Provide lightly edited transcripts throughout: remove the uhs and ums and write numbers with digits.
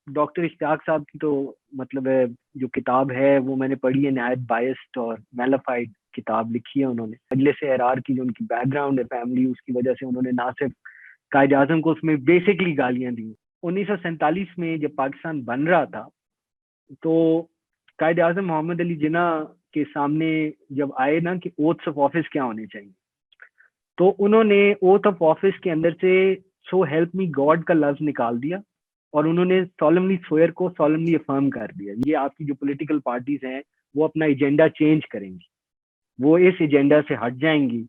Doctor اشتیاق صاحب کی تو مطلب ہے جو کتاب ہے وہ میں نے پڑھی ہے، نہایت بائسڈ اور میلافائڈ کتاب لکھی ہے انہوں نے. مجلس اعرار کی جو ان کی بیک گراؤنڈ ہے فیملی، اس کی وجہ سے انہوں نے نہ صرف قائد اعظم کو اس میں بیسکلی گالیاں دی. 1947 میں جب پاکستان بن رہا تھا تو قائد اعظم محمد علی جناح کے سامنے جب آئے نا کہ اوتھس آف آفس کیا ہونے چاہیے، تو انہوں نے اوتھ آف آفس کے اندر سے سو ہیلپ می گاڈ کا لفظ نکال دیا اور انہوں نے سالملی سوئر کو سالملی افرم کر دیا. یہ آپ کی جو پولیٹیکل پارٹیز ہیں وہ اپنا ایجنڈا چینج کریں گی، وہ اس ایجنڈا سے ہٹ جائیں گی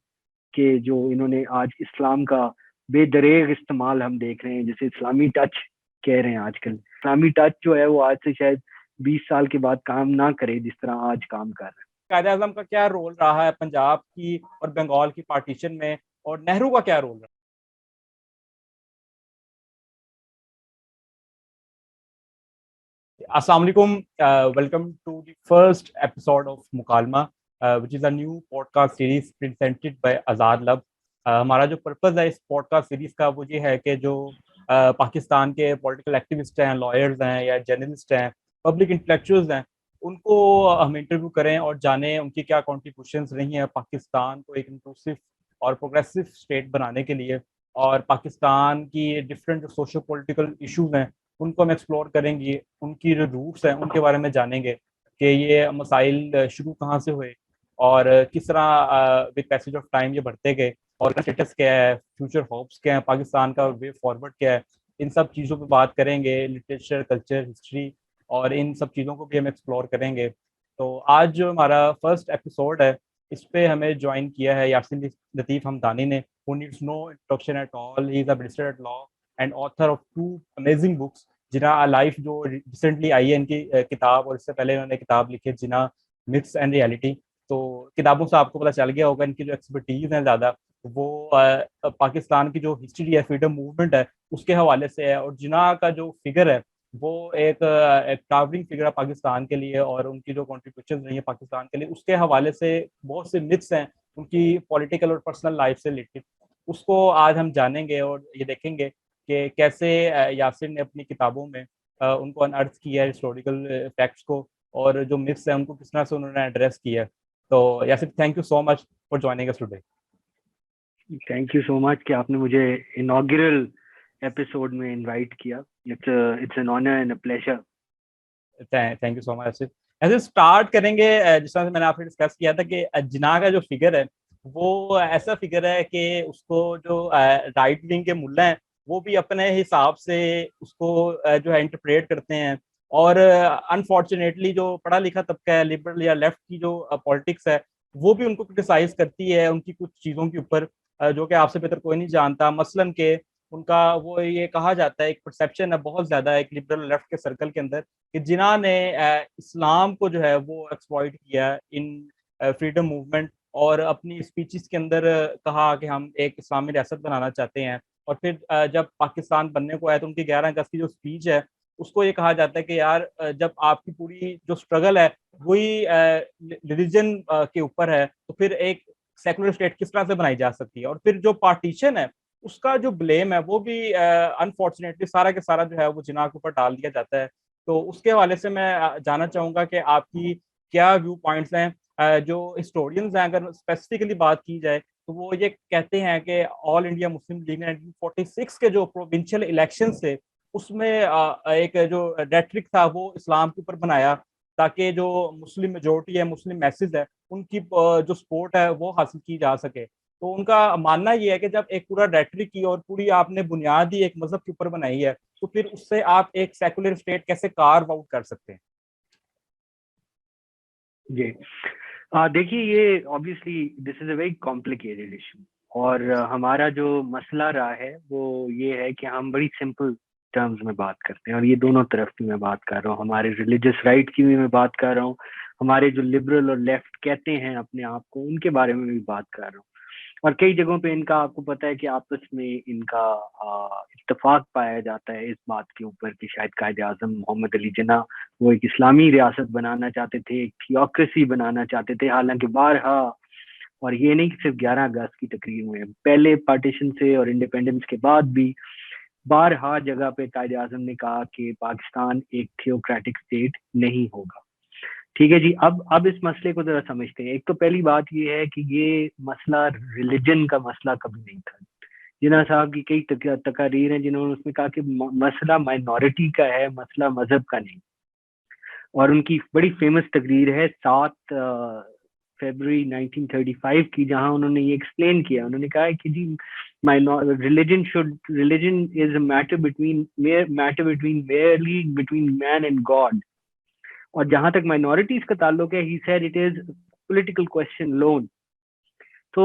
کہ جو انہوں نے آج اسلام کا بے دریغ استعمال ہم دیکھ رہے ہیں، جیسے اسلامی ٹچ کہہ رہے ہیں آج کل. اسلامی ٹچ جو ہے وہ آج سے شاید 20 سال کے بعد کام نہ کرے جس طرح آج کام کر رہے ہیں. قائد اعظم کا کیا رول رہا ہے پنجاب کی اور بنگال کی پارٹیشن میں، اور نہرو کا کیا رول رہا؟ السلام علیکم، welcome to the first episode of Mukalma which is a new podcast series presented by Azad Lab. ہمارا جو پرپز ہے اس پوڈ کاسٹ سیریز کا وہ یہ ہے کہ جو پاکستان کے پولیٹیکل ایکٹیوسٹ ہیں، لائرز ہیں یا جرنلسٹ ہیں، پبلک انٹلیکچوئلز ہیں، ان کو ہم انٹرویو کریں اور جانیں ان کی کیا کنٹریبیوشنز رہی ہیں پاکستان کو ایک انکلوسو اور پروگریسو اسٹیٹ بنانے کے لیے، اور پاکستان کی ڈفرینٹ جو سوشو پولیٹیکل ایشوز ہیں ان کو ہم ایکسپلور کریں گے، ان کی جو روٹس ہیں ان کے بارے میں جانیں گے کہ یہ مسائل شروع کہاں سے ہوئے اور کس طرح ود پیسیج آف ٹائم یہ بڑھتے گئے، اور اسٹیٹس کیا ہے، فیوچر ہوپس کیا ہیں، پاکستان کا وے فارورڈ کیا ہے. ان سب چیزوں پہ بات کریں گے، لٹریچر، کلچر، ہسٹری، اور ان سب چیزوں کو بھی ہم ایکسپلور کریں گے. تو آج جو ہمارا فرسٹ ایپیسوڈ ہے اس پہ ہمیں جوائن کیا ہے یاسین لطیف حمدانی نے. who needs no introduction at all. He is a barrister at law and author of 2 amazing books. Jinnah life جو ریسنٹلی آئی ہے ان کی کتاب، اور اس سے پہلے انہوں نے کتاب لکھی ہے جناح متھس اینڈ ریئلٹی. تو کتابوں سے آپ کو پتہ چل گیا ہوگا ان کی جو ایکسپرٹیز ہیں زیادہ وہ پاکستان کی جو ہسٹری ہے، فریڈم موومنٹ ہے، اس کے حوالے سے ہے. اور جناح کا جو فگر ہے وہ ایک ٹاورنگ فگر ہے پاکستان کے لیے، اور ان کی جو کنٹریبیوشن رہی ہے پاکستان کے لیے اس کے حوالے سے بہت سے متس ہیں ان کی پولیٹیکل اور پرسنل لائف سے ریلیٹڈ. اس کو آج ہم جانیں گے اور یہ دیکھیں گے کہ کیسے یاسین نے اپنی کتابوں میں ان کو انارتھ کیا ہے ہسٹوریکل فیکٹس کو، اور جو متس ہیں ان کو کس طرح سے انہوں نے ایڈریس کیا ہے. تو Yasin, thank you so much for joining us today. Thank you so much کہ آپ نے مجھے انوگرل ایپیسوڈ میں انوائٹ کیا. It's an honour and a pleasure. Thank you so much. ایسے اسٹارٹ کریں گے جس طرح سے میں نے آپ سے ڈسکس کیا تھا کہ جناح کا جو فگر ہے وہ ایسا فگر ہے کہ اس کو جو رائٹ ونگ کے ملا ہیں وہ بھی اپنے حساب سے اس کو جو ہے انٹرپریٹ کرتے ہیں، اور انفارچونیٹلی جو پڑھا لکھا طبقہ ہے، لبرل یا لیفٹ کی جو پالیٹکس ہے وہ بھی ان کو کرٹیسائز کرتی ہے ان کی کچھ چیزوں کے اوپر جو کہ آپ سے بہتر کوئی نہیں جانتا. مثلاً کہ ان کا وہ یہ کہا جاتا ہے، ایک پرسیپشن ہے بہت زیادہ ایک لبرل لیفٹ کے سرکل کے اندر، کہ جناح نے اسلام کو جو ہے وہ ایکسپلائٹ کیا ان فریڈم موومنٹ، اور اپنی اسپیچز کے اندر کہا کہ ہم ایک اسلامی ریاست بنانا چاہتے ہیں. اور پھر جب پاکستان بننے کو آیا تو ان کی 11 اگست کی جو اسپیچ ہے اس کو یہ کہا جاتا ہے کہ یار جب آپ کی پوری جو اسٹرگل ہے وہی ریلیجن کے اوپر ہے تو پھر ایک سیکولر اسٹیٹ کس طرح سے بنائی جا سکتی ہے. اور پھر جو پارٹیشن ہے اس کا جو بلیم ہے وہ بھی انفارچونیٹلی سارا کے سارا جو ہے وہ جناح کے اوپر ڈال دیا جاتا ہے. تو اس کے حوالے سے میں جاننا چاہوں گا کہ آپ کی کیا ویو پوائنٹس ہیں. جو ہسٹورینز ہیں اگر اسپیسیفکلی بات کی جائے تو وہ یہ کہتے ہیں کہ آل انڈیا مسلم لیگ نے 1946 کے جو پروونشل الیکشن تھے اس میں ایک جو ریٹرک تھا وہ اسلام کے اوپر بنایا تاکہ جو مسلم میجورٹی ہے، مسلم میسز ہے، ان کی جو سپورٹ ہے وہ حاصل کی جا سکے. تو ان کا ماننا یہ ہے کہ جب ایک پورا ریٹرک کی اور پوری آپ نے بنیاد ہی ایک مذہب کے اوپر بنائی ہے تو پھر اس سے آپ ایک سیکولر اسٹیٹ کیسے کارو آؤٹ کر سکتے ہیں؟ جی دیکھیے، یہ obviously this is a very complicated issue، اور ہمارا جو مسئلہ رہا ہے وہ یہ ہے کہ ہم بڑی سمپل ٹرمز میں بات کرتے ہیں، اور یہ دونوں طرف کی میں بات کر رہا ہوں، ہمارے ریلیجس رائٹ کی بھی میں بات کر رہا ہوں، ہمارے جو لبرل اور لیفٹ کہتے ہیں اپنے آپ کو ان کے بارے میں بھی بات کر رہا ہوں. اور کئی جگہوں پہ ان کا آپ کو پتہ ہے کہ آپس میں ان کا اتفاق پایا جاتا ہے اس بات کے اوپر کہ شاید قائد اعظم محمد علی جناح وہ ایک اسلامی ریاست بنانا چاہتے تھے، ایک تھیوکریسی بنانا چاہتے تھے. حالانکہ بارہا، اور یہ نہیں کہ صرف 11 اگست کی تقریر میں، پہلے پارٹیشن سے اور انڈیپینڈنس کے بعد بھی بارہا جگہ پہ قائد اعظم نے کہا کہ پاکستان ایک تھیوکریٹک اسٹیٹ نہیں ہوگا. ٹھیک ہے جی. اب اس مسئلے کو ذرا سمجھتے ہیں. ایک تو پہلی بات یہ ہے کہ یہ مسئلہ ریلیجن کا مسئلہ کبھی نہیں تھا. جناح صاحب کی کئی تقاریر ہیں جنہوں نے اس میں کہا کہ مسئلہ مائنورٹی کا ہے, مسئلہ مذہب کا نہیں. اور ان کی بڑی فیمس تقریر ہے 7 فیبروری 1935 کی, جہاں انہوں نے یہ ایکسپلین کیا. انہوں نے کہا ہے کہ جی religion is a matter between merely between man and God. اور جہاں تک مائنورٹیز کا تعلق ہے, he said it is political question alone. تو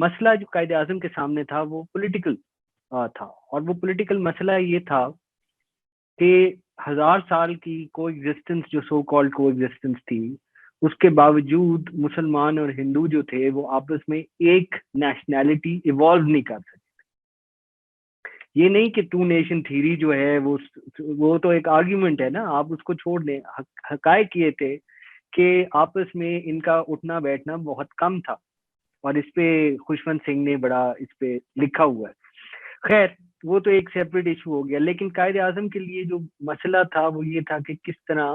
مسئلہ جو قائد اعظم کے سامنے تھا وہ پولیٹیکل تھا, اور وہ پولیٹیکل مسئلہ یہ تھا کہ 1000 سال کی کو ایگزسٹنس جو سو کالڈ کو ایگزسٹنس تھی, اس کے باوجود مسلمان اور ہندو جو تھے وہ آپس میں ایک نیشنلٹی ایوالو نہیں کر سکتے. یہ نہیں کہ 2 نیشن تھیوری جو ہے وہ تو ایک آرگیومنٹ ہے نا, آپ اس کو چھوڑ دیں. حقائق یہ تھے کہ آپس میں ان کا اٹھنا بیٹھنا بہت کم تھا, اور اس پہ خوشونت سنگھ نے بڑا اس پہ لکھا ہوا ہے. خیر وہ تو ایک سیپریٹ ایشو ہو گیا. لیکن قائد اعظم کے لیے جو مسئلہ تھا وہ یہ تھا کہ کس طرح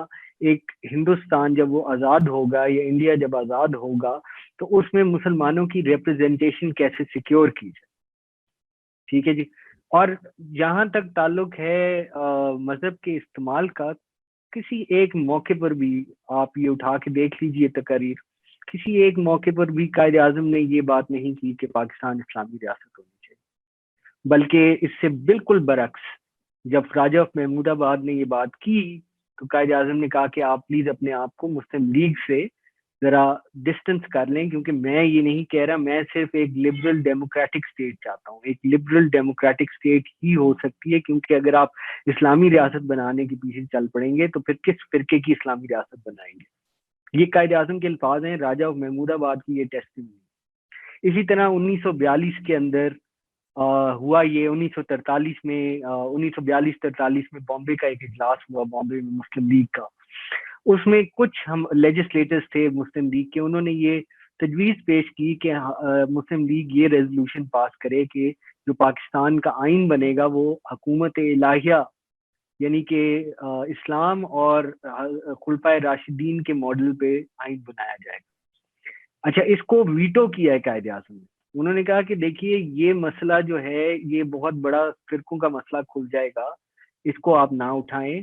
ایک ہندوستان جب وہ آزاد ہوگا یا انڈیا جب آزاد ہوگا تو اس میں مسلمانوں کی ریپرزینٹیشن کیسے سیکیور کی جائے. ٹھیک ہے جی. اور جہاں تک تعلق ہے مذہب کے استعمال کا, کسی ایک موقع پر بھی آپ یہ اٹھا کے دیکھ لیجئے تقاریر, کسی ایک موقع پر بھی قائد اعظم نے یہ بات نہیں کی کہ پاکستان اسلامی ریاست ہونی چاہیے. بلکہ اس سے بالکل برعکس, جب راجہ آف محمود آباد نے یہ بات کی تو قائد اعظم نے کہا کہ آپ پلیز اپنے آپ کو مسلم لیگ سے ذرا ڈسٹنس کر لیں, کیونکہ میں یہ نہیں کہہ رہا, میں صرف ایک لبرل ڈیموکریٹک اسٹیٹ چاہتا ہوں. ایک لبرل ڈیموکریٹک اسٹیٹ ہی ہو سکتی ہے, کیونکہ اگر آپ اسلامی ریاست بنانے کے پیچھے چل پڑیں گے تو پھر کس فرقے کی اسلامی ریاست بنائیں گے. یہ قائد اعظم کے الفاظ ہیں, راجہ آف محمود آباد کی یہ ٹیسٹیمونی. اسی طرح 1942 کے اندر ہوا یہ 1943 میں 1942-43 میں بامبے کا ایک اجلاس ہوا, بامبے میں مسلم لیگ کا. اس میں کچھ ہم لیجسلیٹرز تھے مسلم لیگ کے, انہوں نے یہ تجویز پیش کی کہ مسلم لیگ یہ ریزولوشن پاس کرے کہ جو پاکستان کا آئین بنے گا وہ حکومت الہیہ یعنی کہ اسلام اور خلفائے راشدین کے ماڈل پہ آئین بنایا جائے گا. اچھا, اس کو ویٹو کیا ہے قائد اعظم نے. انہوں نے کہا کہ دیکھیے یہ مسئلہ جو ہے یہ بہت بڑا فرقوں کا مسئلہ کھل جائے گا, اس کو آپ نہ اٹھائیں.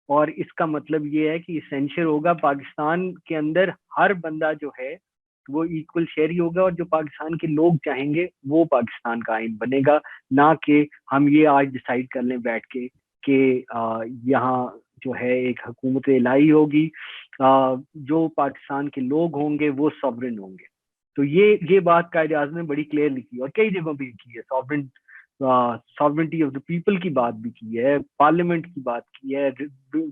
اور اس کا مطلب یہ ہے کہ اسینشل ہوگا پاکستان کے اندر ہر بندہ جو ہے وہ ایکول شہری ہوگا, اور جو پاکستان کے لوگ چاہیں گے وہ پاکستان کا آئین بنے گا, نہ کہ ہم یہ آج ڈیسائیڈ کر لیں بیٹھ کے کہ یہاں جو ہے ایک حکومت الہی ہوگی, جو پاکستان کے لوگ ہوں گے وہ سوورن ہوں گے. تو یہ بات قائد اعظم نے بڑی کلیئرلی کی, اور کئی جگہوں پہ کی ہے. ساورنٹی آف دا پیپل کی بات بھی کی ہے, پارلیمنٹ کی بات کی ہے,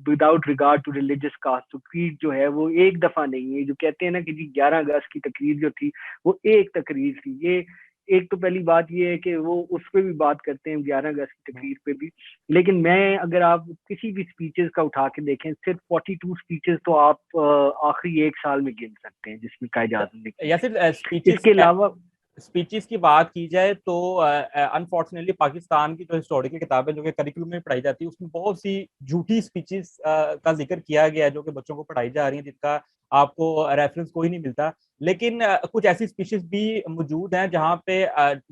without regard to religious caste. تقریر جو ہے وہ ایک دفعہ نہیں ہے, جو کہتے ہیں نا کہ جی 11 اگست کی تقریر جو تھی وہ ایک تقریر تھی. یہ ایک تو پہلی بات یہ ہے کہ وہ اس پہ بھی بات کرتے ہیں 11 اگست کی تقریر پہ بھی, لیکن میں اگر آپ کسی بھی سپیچز کا اٹھا کے دیکھیں صرف 42 سپیچز تو آپ آخری 1 سال میں گن سکتے ہیں جس میں قائد اعظم نے یا صرف اس کے علاوہ اسپیچز کی بات کی جائے تو انفارچونیٹلی پاکستان کی جو ہسٹوریکل کتابیں جو کہ کریکولم میں پڑھائی جاتی ہے اس میں بہت سی جھوٹی اسپیچز کا ذکر کیا گیا ہے جو کہ بچوں کو پڑھائی جا رہی ہیں, جن کا آپ کو ریفرنس کوئی نہیں ملتا. لیکن کچھ ایسی اسپیچز بھی موجود ہیں جہاں پہ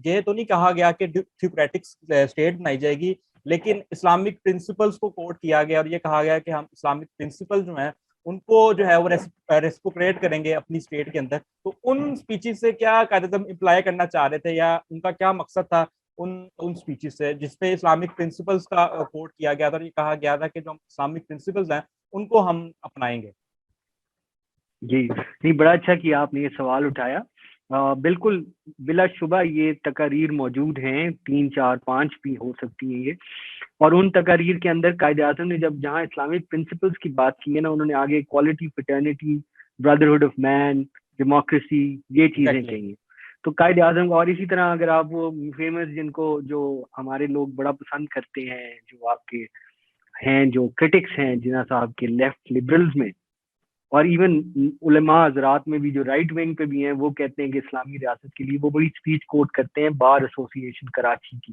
یہ تو نہیں کہا گیا کہ تھیوکریٹک اسٹیٹ بنائی جائے گی, لیکن اسلامک پرنسپلز کو کوٹ کیا گیا, اور یہ کہا گیا کہ ہم اسلامک پرنسپل جو ہیں ان کو جو ہے وہ ریسپوکریٹ کریں گے اپنی اسٹیٹ کے اندر. تو ان اسپیچز سے کیا قائد اعظم امپلائی کرنا چاہ رہے تھے, یا ان کا کیا مقصد تھا ان اسپیچز سے جس پہ اسلامک پرنسپلز کا کوٹ کیا گیا تھا, اور یہ کہا گیا تھا کہ جو اسلامک پرنسپلز ہیں ان کو ہم اپنائیں گے؟ جی نہیں, بڑا اچھا کیا آپ نے یہ سوال اٹھایا. بالکل بلا شبہ یہ تقاریر موجود ہیں, 3 4 5 بھی ہو سکتی ہیں یہ. اور ان تقاریر کے اندر قائد اعظم نے جہاں اسلامک پرنسپلز کی بات کی ہے نا, انہوں نے آگے equality, fraternity, brotherhood of man, democracy, یہ چیزیں کہی ہیں. تو قائد اعظم, اور اسی طرح اگر آپ وہ فیمس جن کو جو ہمارے لوگ بڑا پسند کرتے ہیں, جو آپ کے ہیں جو کرٹکس ہیں جناح صاحب کے لیفٹ لبرلز میں, اور ایون علماء حضرات میں بھی جو رائٹ ونگ پہ بھی ہیں, وہ کہتے ہیں کہ اسلامی ریاست کے لیے وہ بڑی اسپیچ کوٹ کرتے ہیں بار ایسوسی ایشن کراچی کی.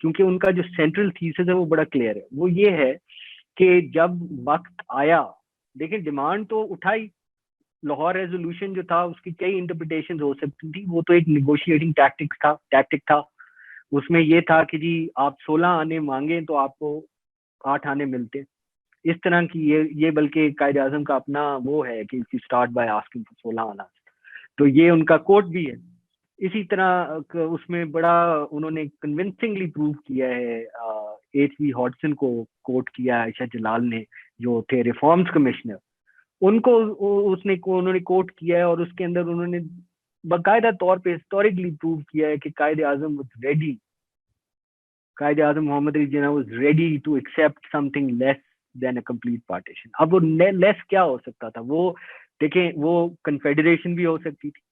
کیونکہ ان کا جو سینٹرل تھیسس ہے وہ بڑا کلیئر ہے. وہ یہ ہے کہ جب وقت آیا, دیکھیں ڈیمانڈ تو اٹھائی, لاہور ریزولوشن جو تھا اس کی کئی انٹرپریٹیشن ہو سکتی تھی, وہ تو ایک نیگوشیٹنگ ٹیکٹک تھا. اس میں یہ تھا کہ جی آپ 16 آنے مانگیں تو آپ کو 8 آنے ملتے, اس طرح کی یہ بلکہ قائد اعظم کا اپنا وہ ہے کہ اسٹارٹ بائی آسکنگ فار 16 آنا, تو یہ ان کا کوٹ بھی ہے. اسی طرح اس میں بڑا انہوں نے کنونسنگلی پروو کیا ہے, ایچ وی ہاڈسن کو کوٹ کیا عائشہ جلال نے جو تھے ریفارمز کمشنر, ان کو انہوں نے کوٹ کیا ہے, اور اس کے اندر انہوں نے باقاعدہ طور پہ ہسٹوریکلی پروو کیا ہے کہ Quaid Azam was ready, Quaid Azam Muhammad Ali Jinnah was ready to accept something less than a complete partition. اب وہ لیس کیا ہو سکتا تھا, وہ دیکھیں وہ کنفیڈریشن بھی ہو سکتی تھی,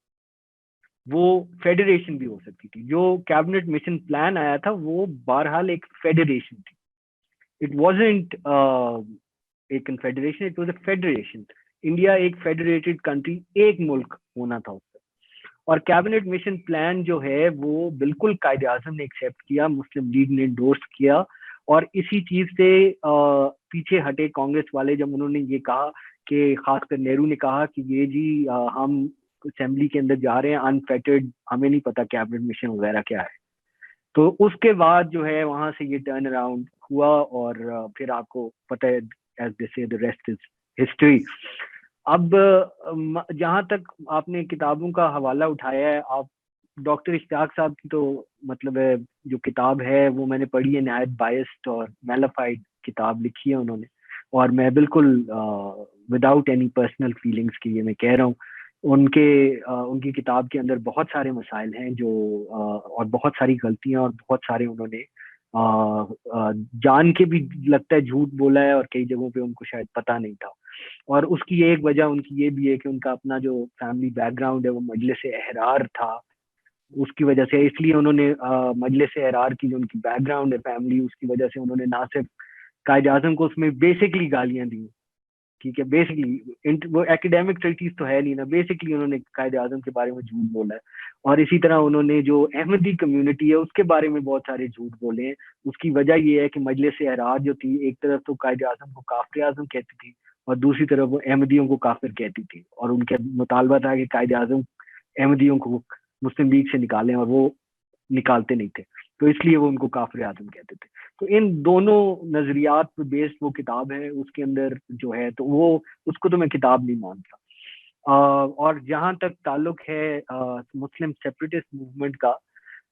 وہ فیڈریشن بھی ہو سکتی تھی. جو کیبنٹ مشن پلان آیا تھا وہ بہرحال ایک فیڈریشن تھی, اٹ وازنٹ ایک confederation, it was a federation. India ایک فیڈریٹڈ کنٹری, ایک ملک ہونا تھا اس سے. اور کیبنٹ مشن پلان جو ہے وہ بالکل قائد اعظم نے ایکسیپٹ کیا, مسلم لیگ نے انڈورس کیا, اور اسی چیز سے پیچھے ہٹے کانگریس والے جب انہوں نے یہ کہا کہ خاص کر نہرو نے کہا کہ یہ جی ہم اسمبلی کے اندر جا رہے ہیں انفیٹرڈ, ہمیں نہیں پتا کیبنٹ مشن وغیرہ کیا ہے. تو اس کے بعد جو ہے وہاں سے یہ ٹرن اراؤنڈ ہوا, اور پھر آپ کو پتہ ہے ایز دے سے the rest is history. اب جہاں تک آپ نے کتابوں کا حوالہ اٹھایا ہے, آپ ڈاکٹر اشتیاق صاحب کی تو مطلب ہے جو کتاب ہے وہ میں نے پڑھی ہے, نہایت بائسڈ اور میلافائڈ کتاب لکھی ہے انہوں نے, اور میں بالکل وداؤٹ اینی پرسنل فیلنگس کے یہ میں کہہ رہا ہوں, ان کی کتاب کے اندر بہت سارے مسائل ہیں جو اور بہت ساری غلطیاں, اور بہت سارے انہوں نے جان کے بھی لگتا ہے جھوٹ بولا ہے, اور کئی جگہوں پہ ان کو شاید پتہ نہیں تھا. اور اس کی ایک وجہ ان کی یہ بھی ہے کہ ان کا اپنا جو فیملی بیک گراؤنڈ ہے وہ مجلس احرار تھا, اس کی وجہ سے اس لیے انہوں نے مجلس احرار کی جو ان کی بیک گراؤنڈ ہے فیملی, اس کی وجہ سے انہوں نے نہ صرف قائد اعظم کو اس میں بیسکلی گالیاں دی, ٹھیک ہے, بیسکلی وہ ایکیڈیمک ٹریٹیز تو ہے نہیں نا, بیسکلی انہوں نے قائد اعظم کے بارے میں جھوٹ بولا ہے. اور اسی طرح انہوں نے جو احمدی کمیونٹی ہے اس کے بارے میں بہت سارے جھوٹ بولے ہیں. اس کی وجہ یہ ہے کہ مجلس احرار جو تھی ایک طرف تو قائد اعظم کو کافر اعظم کہتی تھی, اور دوسری طرف وہ احمدیوں کو کافر کہتی تھی, اور ان کا مطالبہ تھا کہ قائد اعظم احمدیوں کو مسلم لیگ سے نکالیں, اور وہ نکالتے نہیں تھے, تو اس لیے وہ ان کو کافر اعظم کہتے تھے. تو ان دونوں نظریات پہ بیسڈ وہ کتاب ہے, اس کے اندر جو ہے تو وہ اس کو تو میں کتاب نہیں مانتا. اور جہاں تک تعلق ہے مسلم سیپریٹسٹ موومنٹ کا,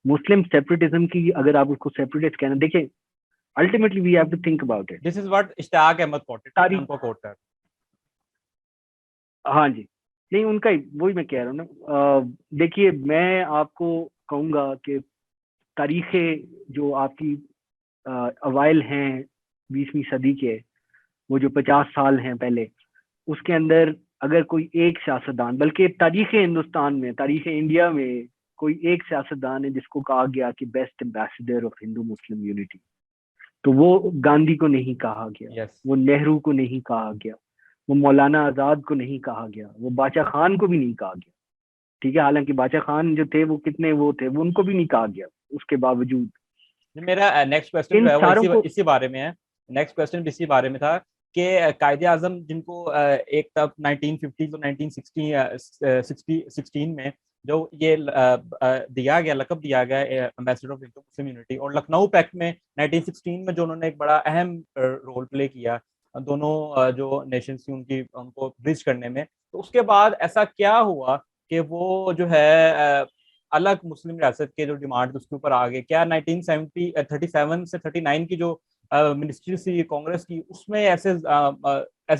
مسلم سیپریٹزم کی اگر آپ اس کو سیپریٹسٹ کہنا, دیکھیں ultimately we have to think about it. This is what Ishtiaq Ahmed کوٹر. ہاں جی, نہیں ان کا وہی میں کہہ رہا ہوں نا. دیکھیے میں آپ کو کہوں گا کہ تاریخ جو آپ کی اوائل ہیں 20ویں صدی کے, وہ جو 50 سال ہیں پہلے, اس کے اندر اگر کوئی ایک سیاستدان, بلکہ تاریخ ہندوستان میں, تاریخ انڈیا میں کوئی ایک سیاستدان ہے جس کو کہا گیا کہ best ambassador of Hindu Muslim unity, تو وہ گاندھی کو نہیں کہا گیا, وہ نہرو کو نہیں کہا گیا, وہ مولانا آزاد کو نہیں کہا گیا, وہ باچا خان کو بھی نہیں کہا گیا, ٹھیک ہے, حالانکہ باچا خان جو تھے وہ کتنے وہ تھے, وہ ان کو بھی نہیں کہا گیا اس کے باوجود. میرا نیکسٹ کوسچن جو ہے وہ اسی بارے میں ہے, نیکسٹ کوسچن بھی اسی بارے میں تھا کہ قائد اعظم جن کو ایک طرف 1950 اور 1916 میں جو یہ دیا گیا, لقب دیا گیا ambassador of Hindu Muslim unity, اور لکھنؤ پیکٹ میں 1916 میں جو انہوں نے ایک بڑا اہم رول پلے کیا دونوں جو نیشنز تھی ان کو برج کرنے میں, تو اس کے بعد ایسا کیا ہوا کہ وہ جو ہے الگ مسلم ریاست کے جو ڈیمانڈ اس کے اوپر آ گئے؟ کیا 1937 سے 39 کی جو منسٹری تھی کانگریس کی, اس میں ایسے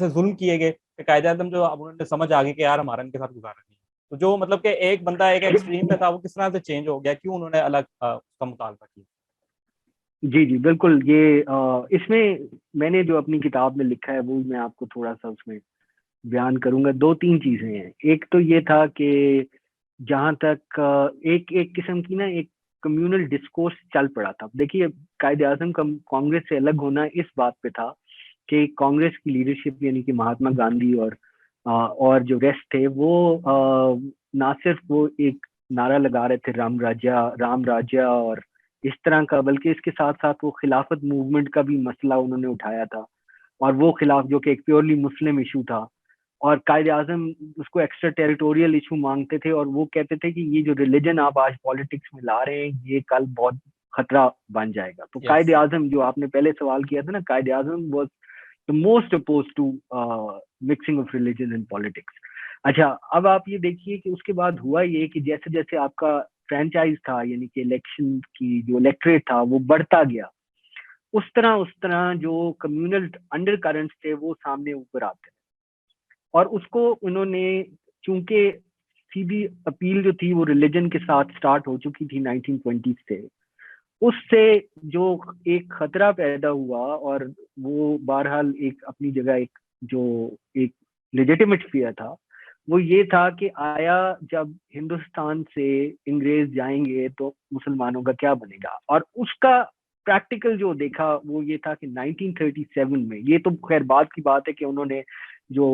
ظلم کیے گئے کہ قائد اعظم جو اب انہوں نے سمجھ آ گئی کہ یار ہمارا ان کے ساتھ گزارا نہیں, تو جو مطلب کہ ایک بندہ ایک ایکسٹریم پہ تھا وہ کس طرح سے چینج ہو گیا, کیوں انہوں نے الگ اس کا مطالبہ کیا؟ جی بالکل, یہ اس میں نے جو اپنی کتاب میں لکھا ہے وہ میں آپ کو تھوڑا سا اس میں بیان کروں گا. 2-3 چیزیں ہیں. ایک تو یہ تھا کہ جہاں تک ایک قسم کی نا ایک کمیونل ڈسکورس چل پڑا تھا. دیکھیے قائد اعظم کا کانگریس سے الگ ہونا اس بات پہ تھا کہ کانگریس کی لیڈرشپ یعنی کہ مہاتما گاندھی اور جو ریسٹ تھے وہ نہ صرف وہ ایک نعرہ لگا رہے تھے رام راجا اور اس طرح کا، بلکہ اس کے ساتھ ساتھ وہ خلافت موومنٹ کا بھی مسئلہ انہوں نے اٹھایا تھا، اور وہ خلاف جو کہ ایک پیورلی مسلم ایشو تھا، اور قائد اعظم اس کو ایکسٹرا ٹیریٹوریل ایشو مانگتے تھے، اور وہ کہتے تھے کہ یہ جو ریلیجن آپ آج پالیٹکس میں لا رہے ہیں یہ کل بہت خطرہ بن جائے گا. تو قائد اعظم، جو آپ نے پہلے سوال کیا تھا نا، Quaid Azam was the most opposed to mixing of religion and politics. اچھا، اب آپ یہ دیکھیے کہ اس کے بعد ہوا یہ کہ جیسے جیسے آپ کا فرینچائز تھا، یعنی کہ الیکشن کی جو الیکٹریٹ تھا وہ بڑھتا گیا، اس طرح جو کمیونل انڈر کرنٹس تھے وہ سامنے اوپر آتے، اور اس کو انہوں نے، چونکہ سیدھی اپیل جو تھی وہ ریلیجن کے ساتھ سٹارٹ ہو چکی تھی 1920 سے، اس سے جو ایک خطرہ پیدا ہوا، اور وہ بہرحال ایک اپنی جگہ ایک لیجیٹیمیٹ فیئر تھا، وہ یہ تھا کہ آیا جب ہندوستان سے انگریز جائیں گے تو مسلمانوں کا کیا بنے گا. اور اس کا پریکٹیکل جو دیکھا وہ یہ تھا کہ 1937 میں، یہ تو خیر بات کی بات ہے کہ انہوں نے جو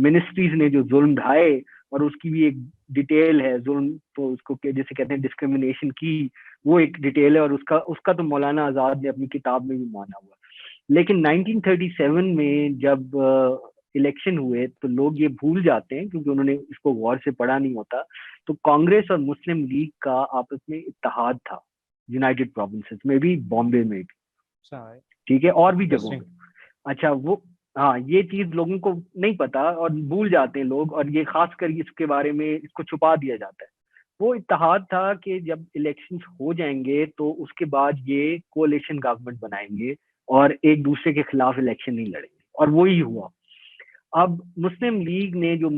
منسٹریز نے جو ظلم ڈھائے، اور اس کی بھی ایک ڈیٹیل ہے، ظلم تو اس کو جیسے کہتے ہیں ڈسکریمنیشن کی، وہ ایک ڈیٹیل ہے، اور اس کا تو مولانا آزاد نے اپنی کتاب میں بھی مانا ہوا. لیکن 1937 میں جب الیکشن ہوئے تو لوگ یہ بھول جاتے ہیں، کیونکہ انہوں نے اس کو غور سے پڑھا نہیں ہوتا، تو کانگریس اور مسلم لیگ کا آپس میں اتحاد تھا یونائٹڈ پروونسز میں بھی، بامبے میں بھی، ٹھیک ہے، اور بھی جگہوں میں. اچھا، وہ ہاں، یہ چیز لوگوں کو نہیں پتا اور بھول جاتے ہیں لوگ، اور یہ خاص کر اس کے بارے میں اس کو چھپا دیا جاتا ہے. وہ اتحاد تھا کہ جب الیکشنز ہو جائیں گے تو اس کے بعد یہ کولیشن گورنمنٹ بنائیں گے اور ایک دوسرے کے خلاف الیکشن نہیں لڑیں گے، اور وہی ہوا. اب مسلم لیگ نے جو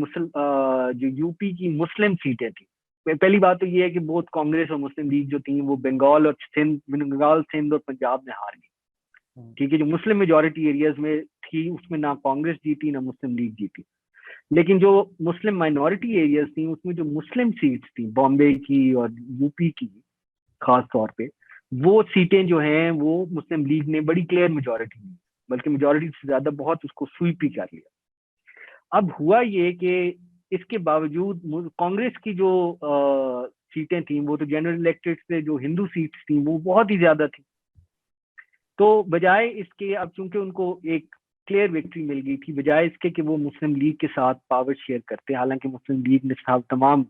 یو پی کی مسلم سیٹیں تھیں، پہلی بات تو یہ ہے کہ بہت کانگریس اور مسلم لیگ جو تھیں وہ بنگال، سندھ اور پنجاب میں ہار گئی، ٹھیک ہے. جو مسلم میجورٹی ایریاز میں تھی اس میں نہ کانگریس جیتی نہ مسلم لیگ جیتی. لیکن جو مسلم مائنورٹی ایریاز تھیں اس میں جو مسلم سیٹس تھیں بامبے کی اور یو پی کی خاص طور پہ، وہ سیٹیں جو ہیں وہ مسلم لیگ نے بڑی کلیئر میجورٹی دی، بلکہ میجورٹی سے زیادہ بہت اس کو سویپ ہی کر لیا. اب ہوا یہ کہ اس کے باوجود کانگریس کی جو سیٹیں تھیں وہ تو جنرل الیکٹڈ سے، جو ہندو سیٹس تھیں وہ بہت ہی زیادہ تھیں. تو بجائے اس کے، اب چونکہ ان کو ایک کلیئر وکٹری مل گئی تھی، بجائے اس کے کہ وہ مسلم لیگ کے ساتھ پاور شیئر کرتے، حالانکہ مسلم لیگ نے تمام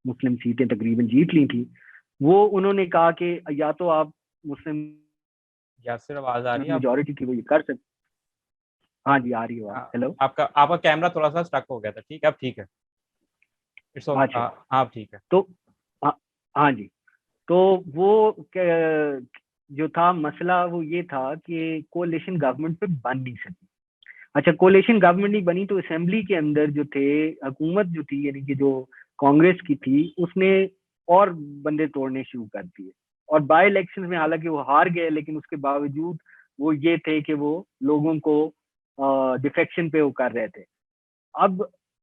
مسلم سیٹیں تقریباً جیت لی تھیں، وہ انہوں نے کہا کہ یا تو آپ مسلم میجورٹی کی وہ یہ کر سکتے. ہاں جی، آ رہی ہے. ہیلو، آپ کا کیمرہ تھوڑا سا اسٹک ہو گیا تھا. ٹھیک ہے، اب ٹھیک ہے. ہاں ٹھیک ہے. تو ہاں جی، تو وہ جو تھا مسئلہ وہ یہ تھا کہ کولیشن گورنمنٹ پہ بن نہیں سکی. اچھا، کولیشن گورنمنٹ نہیں بنی تو اسمبلی کے اندر جو تھے، حکومت جو تھی یعنی کہ جو کانگریس کی تھی، اس نے اور بندے توڑنے شروع کر دیے، اور بائی الیکشن میں حالانکہ وہ ہار گئے لیکن اس کے باوجود وہ یہ تھے کہ وہ لوگوں کو ڈیفیکشن پہ وہ کر رہے تھے. اب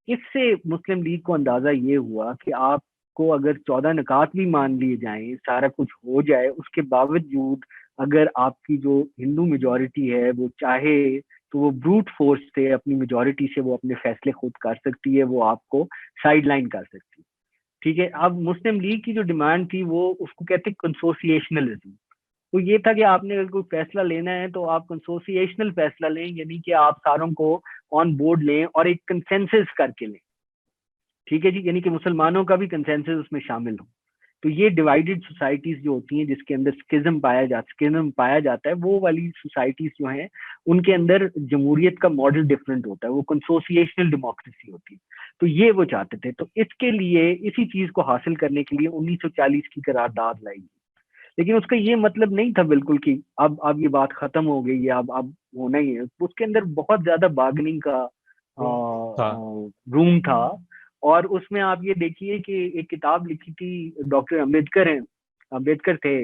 اس سے مسلم لیگ کو اندازہ یہ ہوا کہ آپ کو اگر 14 نکات بھی مان لیے جائیں، سارا کچھ ہو جائے، اس کے باوجود اگر آپ کی جو ہندو میجورٹی ہے وہ چاہے تو وہ بروٹ فورس سے اپنی میجورٹی سے وہ اپنے فیصلے خود کر سکتی ہے، وہ آپ کو سائڈ لائن کر سکتی ہے، ٹھیک ہے. اب مسلم لیگ کی جو ڈیمانڈ تھی وہ اس کو کہتے ہیں کنسوسیشنلزم. تو یہ تھا کہ آپ نے اگر کوئی فیصلہ لینا ہے تو آپ کنسوسیشنل فیصلہ لیں، یعنی کہ آپ ساروں کو آن بورڈ لیں اور ایک کنسنسس کر کے لیں، ٹھیک ہے جی، یعنی کہ مسلمانوں کا بھی کنسنسس اس میں شامل ہو. تو یہ ڈیوائیڈڈ سوسائٹیز جو ہوتی ہیں جس کے اندر سکزم پایا جاتا ہے، وہ والی سوسائٹیز جو ہیں ان کے اندر جمہوریت کا ماڈل ڈفرینٹ ہوتا ہے، وہ کنسوسیشنل ڈیموکریسی ہوتی ہے. تو یہ وہ چاہتے تھے. تو اس کے لیے، اسی چیز کو حاصل کرنے کے لیے 1940 کی قرارداد لائی گئی. لیکن اس کا یہ مطلب نہیں تھا بالکل کہ اب یہ بات ختم ہو گئی ہے، اب ہونا ہی ہے. اس کے اندر بہت زیادہ بارگننگ کا روم تھا. اور اس میں آپ یہ دیکھیے کہ ایک کتاب لکھی تھی ڈاکٹر امبیڈکر تھے،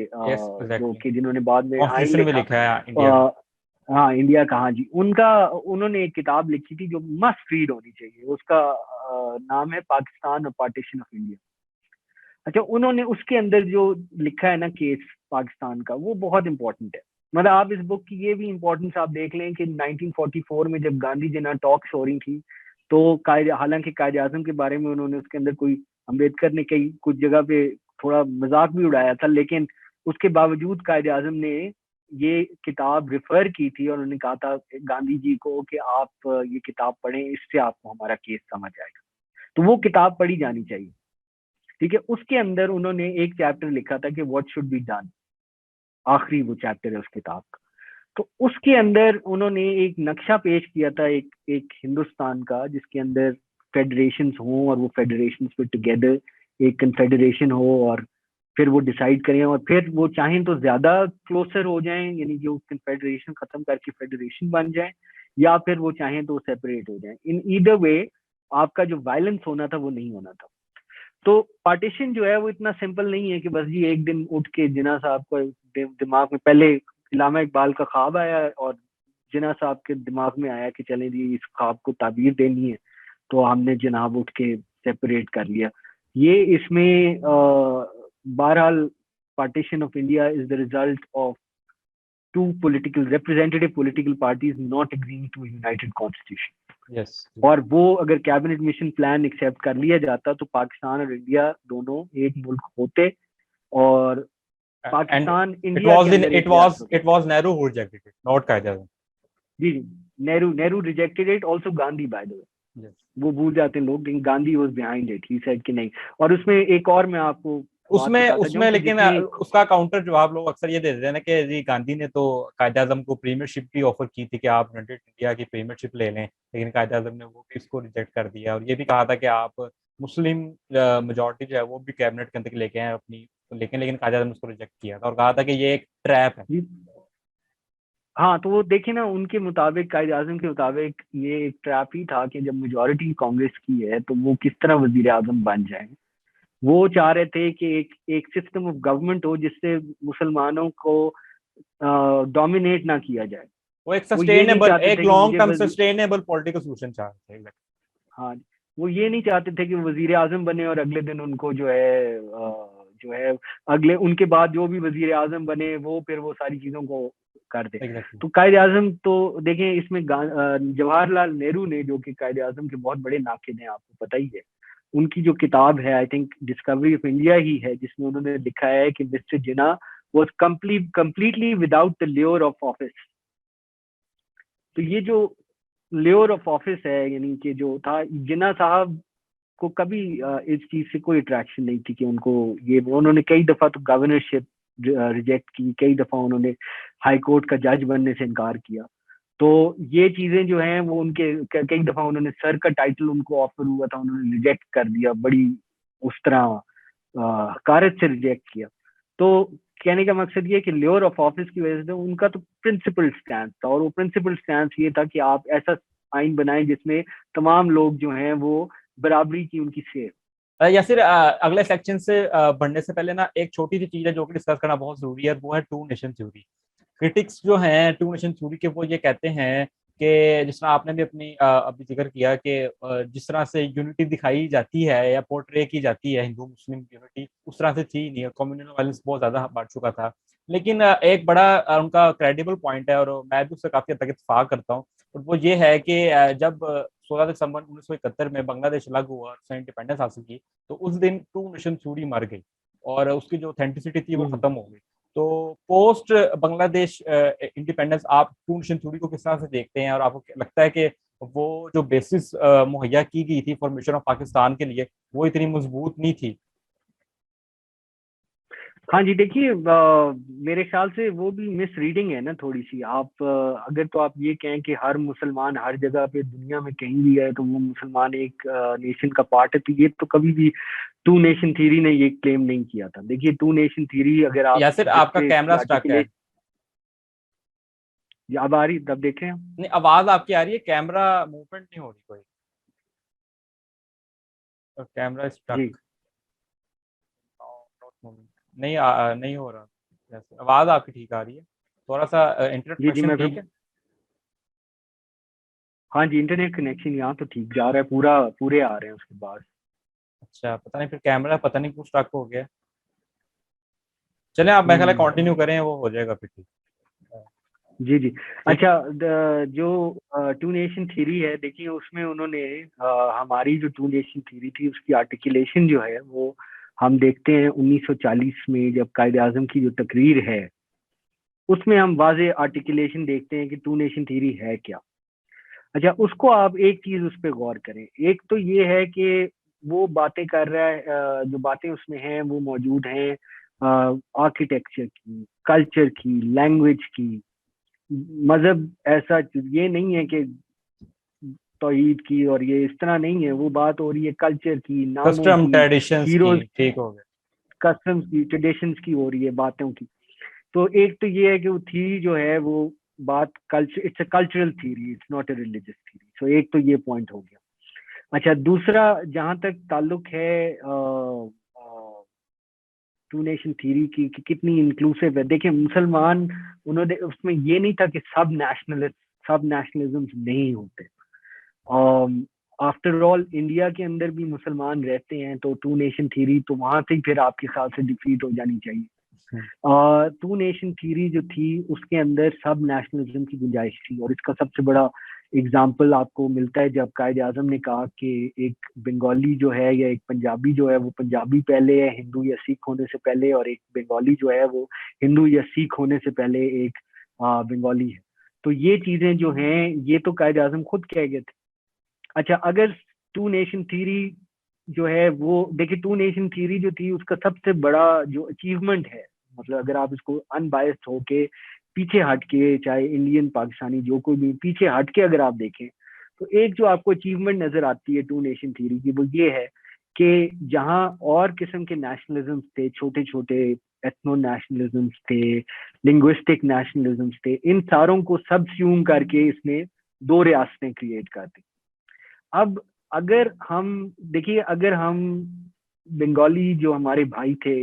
جو کہ جنہوں نے بعد میں انڈیا کا، ہاں جی، انہوں نے ایک کتاب لکھی تھی جو مسٹ ریڈ ہونی چاہیے. اس کا نام ہے پاکستان اور پارٹیشن آف انڈیا. اچھا، انہوں نے اس کے اندر جو لکھا ہے نا کیس پاکستان کا، وہ بہت امپورٹنٹ ہے. مطلب آپ اس بک کی یہ بھی امپورٹنس آپ دیکھ لیں کہ 1944 میں جب گاندھی جناح ٹاکس ہو رہی تھی تو حالانکہ قائد اعظم کے بارے میں انہوں نے اس کے اندر کوئی، امبیڈکر نے کئی کچھ جگہ پہ تھوڑا مذاق بھی اڑایا تھا، لیکن اس کے باوجود قائد اعظم نے یہ کتاب ریفر کی تھی اور انہوں نے کہا تھا گاندھی جی کو کہ آپ یہ کتاب پڑھیں, اس سے آپ کو ہمارا کیس سمجھ آئے گا. تو وہ کتاب پڑھی جانی چاہیے. ٹھیک ہے, اس کے اندر انہوں نے ایک چیپٹر لکھا تھا کہ واٹ شوڈ بی ڈن, آخری وہ چیپٹر ہے اس کتاب کا. تو اس کے اندر انہوں نے ایک نقشہ پیش کیا تھا ایک ہندوستان کا, جس کے اندر فیڈریشنز ہوں اور وہ فیڈریشنز پہ ٹوگیدر ایک کنفیڈریشن ہو, اور پھر وہ ڈیسائیڈ کریں, اور پھر وہ چاہیں تو زیادہ کلوزر ہو جائیں, یعنی کہ کنفیڈریشن ختم کر کے فیڈریشن بن جائیں, یا پھر وہ چاہیں تو سیپریٹ ہو جائیں. ان ایدر وے آپ کا جو وائلنس ہونا تھا وہ نہیں ہونا تھا. تو پارٹیشن جو ہے وہ اتنا سمپل نہیں ہے کہ بس جی ایک دن اٹھ کے جناح صاحب کو دماغ میں, پہلے علامہ اقبال کا خواب آیا اور جناح صاحب کے دماغ میں آیا کہ چلیں جی اس خواب کو تعبیر دینی ہے, تو ہم نے جناب اٹھ کے سیپریٹ کر لیا. یہ اس میں بہرحال partition of India is the result of two political representative political parties not agreeing to a united constitution. Yes. اور وہ اگر کیبنٹ مشن پلان ایکسیپٹ کر لیا جاتا تو پاکستان اور انڈیا دونوں ایک ملک ہوتے, اور پاکستان انڈیا کے اندر it was Nehru who rejected it, not Qaid Azam. جی Nehru rejected it, also Gandhi by the way. وہ بھول جاتے ہیں لوگ, لیکن Gandhi was behind it, he said کہ نہیں. اور اس میں ایک اور میں آپ کو اس میں لیکن اس کا کاؤنٹر جواب لوگ اکثر یہ دے دیتے ہیں نا کہ جی گاندھی نے تو قائد اعظم کو پریمیئر شپ بھی آفر کی تھی کہ آپ یونائٹڈ انڈیا کی پریمیئر شپ لے لیں, لیکن قائد اعظم نے وہ بھی اس کو ریجیکٹ کر دیا, اور یہ بھی کہا تھا کہ آپ مسلم میجورٹی جو ہے وہ بھی کیبنٹ کے اندر لے کے آئے اپنی, لیکن قائد اعظم نے اس کو ریجیکٹ کیا تھا اور کہا تھا کہ یہ ایک ٹریپ ہے. ہاں, تو وہ دیکھیں نا ان کے مطابق, قائد اعظم کے مطابق یہ ایک ٹریپ ہی تھا کہ جب میجورٹی کانگریس کی ہے تو وہ کس طرح وزیر اعظم بن جائیں. وہ چاہ رہے تھے کہ ایک سسٹم آف گورنمنٹ ہو جس سے مسلمانوں کو ڈومینیٹ نہ کیا جائے. وہ ایک سسٹینیبل, ایک long term sustainable political solution چاہ رہے تھے. ہاں, وہ یہ نہیں چاہتے تھے کہ وزیر اعظم بنے اور اگلے دن ان کو جو ہے اگلے ان کے بعد جو بھی وزیر اعظم بنے وہ پھر وہ ساری چیزوں کو کر دے. تو قائد اعظم تو دیکھیں اس میں جواہر لال نہرو نے, جو کہ قائد اعظم کے بہت بڑے ناقد ہیں, آپ کو پتہ ہی ہے, ان کی جو کتاب ہے I think discovery of India ہی ہے, جس میں انہوں نے لکھا ہے کہ Mr Jinnah was completely without the lure of office. تو یہ جو لیور آف آفس ہے, یعنی کہ جو تھا, جناح صاحب کو کبھی اس چیز سے کوئی اٹریکشن نہیں تھی کہ ان کو یہ, انہوں نے کئی دفعہ تو گورنرشپ ریجیکٹ کی, کئی دفعہ انہوں نے ہائی کورٹ کا جج بننے سے انکار کیا. تو یہ چیزیں جو ہیں وہ ان کے کئی دفعہ انہوں نے سر کا ٹائٹل ان کو آفر ہوا تھا, انہوں نے ریجیکٹ کر دیا, بڑی اس طرح حقارت سے ریجیکٹ کیا. تو کہنے کا مقصد یہ کہ لیور آف آفس کی وجہ سے ان کا تو پرنسپل اسٹینس تھا, اور وہ پرنسپل اسٹینس یہ تھا کہ آپ ایسا آئین بنائیں جس میں تمام لوگ جو ہیں وہ برابری کی ان کی سیف. یاسر, اگلے سیکشن سے بڑھنے سے پہلے نا ایک چھوٹی سی چیز ہے جو کہ ڈسکس کرنا بہت ضروری ہے, وہ ہے ٹو نیشن تھیوری. کرٹکس جو ہیں ٹو نیشن تھیوری کے, وہ یہ کہتے ہیں کہ جس طرح آپ نے بھی ابھی ذکر کیا کہ جس طرح سے یونٹی دکھائی جاتی ہے یا پورٹرے کی جاتی ہے ہندو مسلم یونٹی, اس طرح سے تھی نہیں, کمیونل وائلنس بہت زیادہ بڑھ چکا تھا. لیکن ایک بڑا ان کا کریڈیبل پوائنٹ ہے, اور میں بھی اس سے کافی حد تک اتفاق کرتا ہوں, اور وہ یہ ہے کہ جب 16 دسمبر 1971 میں بنگلہ دیش الگ ہوا اور انڈیپینڈنس حاصل کی, تو اس دن ٹو نیشن تھیوری مر گئی اور اس کی جو اوتھینٹسٹی تھی وہ ختم ہو گئی. تو پوسٹ بنگلہ دیش انڈیپینڈنس آپ ٹو نیشن تھیوری کو کس طرح سے دیکھتے ہیں, اور آپ کو لگتا ہے کہ وہ جو بیسس مہیا کی گئی تھی فارمیشن آف پاکستان کے لیے وہ اتنی مضبوط نہیں تھی؟ ہاں جی, دیکھیے میرے خیال سے وہ بھی مس ریڈنگ ہے نا تھوڑی سی. آپ اگر تو آپ یہ کہیں کہ ہر مسلمان ہر جگہ پہ دنیا میں کہیں بھی ہے تو وہ مسلمان ایک نیشن کا پارٹ ہے, تو یہ تو کبھی بھی ٹو نیشن تھیوری نے یہ کلیم نہیں کیا تھا. دیکھیے ٹو نیشن تھیوری اگر آپ یا صرف آپ کا کیمرہ سٹک ہے, اب آ رہی, تب دیکھیں نہیں آواز آپ کی آ رہی ہے, کیمرہ موومنٹ نہیں ہو رہی کوئی, کیمرہ سٹک نہیں ہو رہا. آواز آپ کی ٹھیک آ رہی ہے, تھوڑا سا انٹرنیٹ کنیکشن ٹھیک ہے؟ ہاں جی, انٹرنیٹ کنیکشن یہاں تو ٹھیک جا رہا ہے, پورے آ رہے ہیں اس کے بعد. اچھا, پتہ نہیں پھر کیمرہ پتہ نہیں کیوں اسٹک ہو گیا. چلیں آپ میرے خیال کنٹینیو کریں, وہ ہو جائے گا پھر ٹھیک. جی اچھا, جو ٹو نیشن تھیوری ہے, دیکھیے اس میں انہوں نے ہماری جو ٹو نیشن تھیوری تھی اس کی آرٹیکولیشن جو ہے وہ ہم دیکھتے ہیں 1940 میں جب قائد اعظم کی جو تقریر ہے اس میں ہم واضح آرٹیکولیشن دیکھتے ہیں کہ ٹو نیشن تھیوری ہے کیا. اچھا اس کو آپ ایک چیز اس پہ غور کریں. ایک تو یہ ہے کہ وہ باتیں کر رہا ہے, جو باتیں اس میں ہیں وہ موجود ہیں آرکیٹیکچر کی, کلچر کی, لینگویج کی, مذہب ایسا یہ نہیں ہے کہ توحید کی اور یہ اس طرح نہیں ہے, وہ بات ہو رہی ہے کلچر کی, ناموں کسٹم کی, ٹریڈیشنز کی, ہیروز, ٹھیک ہو گیا, کسٹمز کی, ٹریڈیشنز کی ہو رہی ہے, باتوں کی. تو ایک تو یہ ہے کہ وہ تھیری جو ہے وہ بات culture, it's a cultural theory, it's not a religious theory. So ایک تو یہ پوائنٹ ہو گیا. اچھا دوسرا جہاں تک تعلق ہے ٹو نیشن تھیری کی کہ کتنی انکلوسیو ہے, دیکھیں مسلمان انہوں نے اس میں یہ نہیں تھا کہ سب نیشنلزم نہیں ہوتے. آفٹر آل انڈیا کے اندر بھی مسلمان رہتے ہیں, تو ٹو نیشن تھیری تو وہاں سے پھر آپ کے خیال سے ڈیفیٹ ہو جانی چاہیے. ٹو نیشن تھیری جو تھی اس کے اندر سب نیشنلزم کی گنجائش تھی, اور اس کا سب سے بڑا اگزامپل آپ کو ملتا ہے جب قائد اعظم نے کہا کہ ایک بنگالی جو ہے یا ایک پنجابی جو ہے وہ پنجابی پہلے ہے ہندو یا سکھ ہونے سے پہلے, اور ایک بنگالی جو ہے وہ ہندو یا سکھ ہونے سے پہلے ایک بنگالی ہے. تو یہ چیزیں جو ہیں یہ تو قائد اعظم خود کہہ گئے تھے. اچھا اگر ٹو نیشن تھیری جو ہے وہ دیکھیں, ٹو نیشن تھیری جو تھی اس کا سب سے بڑا جو اچیومنٹ ہے, مطلب اگر آپ اس کو ان بائسڈ ہو کے پیچھے ہٹ کے, چاہے انڈین پاکستانی جو کوئی بھی پیچھے ہٹ کے اگر آپ دیکھیں, تو ایک جو آپ کو اچیومنٹ نظر آتی ہے ٹو نیشن تھیری کی وہ یہ ہے کہ جہاں اور قسم کے نیشنلزم تھے, چھوٹے چھوٹے ایتھنو نیشنلزمس تھے, لنگوسٹک نیشنلزمس تھے, ان ساروں کو سبسیوم کر کے اس نے 2 ریاستیں کریٹ کر دی. اب اگر ہم دیکھیے, اگر ہم بنگالی جو ہمارے بھائی تھے,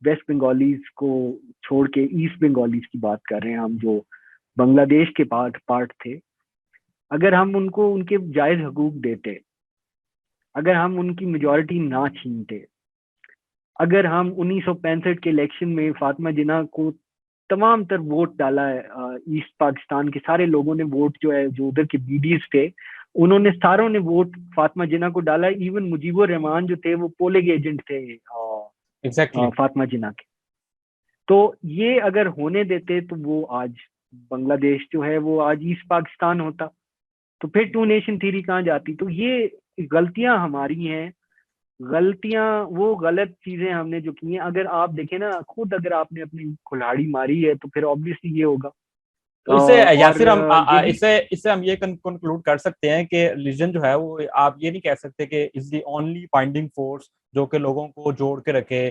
ویسٹ بنگالیز کو چھوڑ کے ایسٹ بنگالیز کی بات کر رہے ہیں ہم, جو بنگلہ دیش کے پارٹ تھے, اگر ہم ان کو ان کے جائز حقوق دیتے, اگر ہم ان کی میجورٹی نہ چھینتے, اگر ہم 1965 کے الیکشن میں فاطمہ جناح کو تمام تر ووٹ ڈالا ہے, ایسٹ پاکستان کے سارے لوگوں نے ووٹ جو ہے, جو ادھر کے بی ڈیز تھے انہوں نے ساروں نے ووٹ فاطمہ جناح کو ڈالا. ایون مجیب الرحمان جو تھے وہ پولنگ ایجنٹ تھے فاطمہ جناح کے. تو یہ اگر ہونے دیتے تو وہ آج بنگلہ دیش جو ہے وہ آج ایسٹ پاکستان ہوتا, تو پھر ٹو نیشن تھیری کہاں جاتی. تو یہ غلطیاں ہماری ہیں, غلطیاں وہ غلط چیزیں ہم نے جو کی ہیں. اگر آپ دیکھیں نا خود, اگر آپ نے اپنی کھلاڑی ماری ہے تو پھر آبویسلی یہ ہوگا. تو اس سے یاسر ہم اس سے ہم یہ کنکلوڈ کر سکتے ہیں کہ ریلیجن جو ہے وہ آپ یہ نہیں کہہ سکتے کہ از دی اونلی بائنڈنگ فورس جو کہ لوگوں کو جوڑ کے رکھے,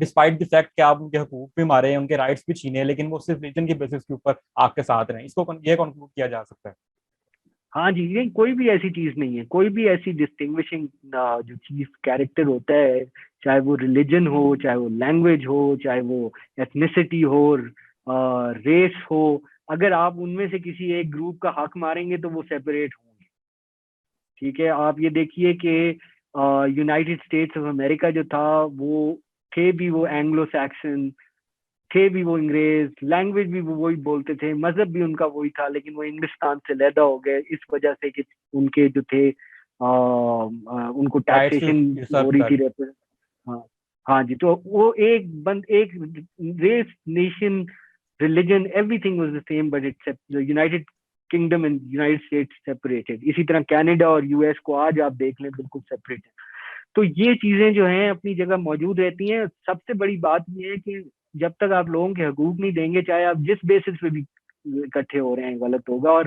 ڈسپائٹ دی فیکٹ کہ آپ ان کے حقوق بھی مارے, ان کے رائٹس بھی چھینے, لیکن وہ صرف ریلیجن کی بیسس کے اوپر آپ کے ساتھ رہیں. اس کو یہ کنکلوڈ کیا جا سکتا ہے. ہاں جی, یہ کوئی بھی ایسی چیز نہیں ہے, کوئی بھی ایسی ڈسٹنگوشنگ جو چیز کیریکٹر ہوتا ہے, چاہے وہ ریلیجن ہو, چاہے وہ لینگویج ہو, چاہے وہ ایتھنیسٹی ہو, ریس ہو, اگر آپ ان میں سے کسی ایک گروپ کا حق ماریں گے تو وہ سیپریٹ ہوں گے. ٹھیک ہے, آپ یہ دیکھیے کہ یونائٹیڈ اسٹیٹس آف امریکہ جو تھا وہ تھے بھی وہ اینگلو سیکسن, تھے بھی وہ انگریز, لینگویج بھی وہ وہی بولتے تھے, مذہب بھی ان کا وہی تھا, لیکن وہ انگلستان سے علیحدہ ہو گئے اس وجہ سے کہ ان کے جو تھے ان کو ٹیکسیشن ہو رہی تھی. ہاں جی, تو وہ ایک race, nation, religion, every thing was the same, but it's United Kingdom and United States separated. اسی طرح کینیڈا اور یو ایس کو آج آپ دیکھ لیں بالکل سیپریٹ ہے. تو یہ چیزیں جو ہیں اپنی جگہ موجود رہتی ہیں. سب سے بڑی بات یہ ہے کہ جب تک آپ لوگوں کے حقوق نہیں دیں گے, چاہے آپ جس بیسس پہ بھی اکٹھے ہو رہے ہیں, غلط ہوگا. اور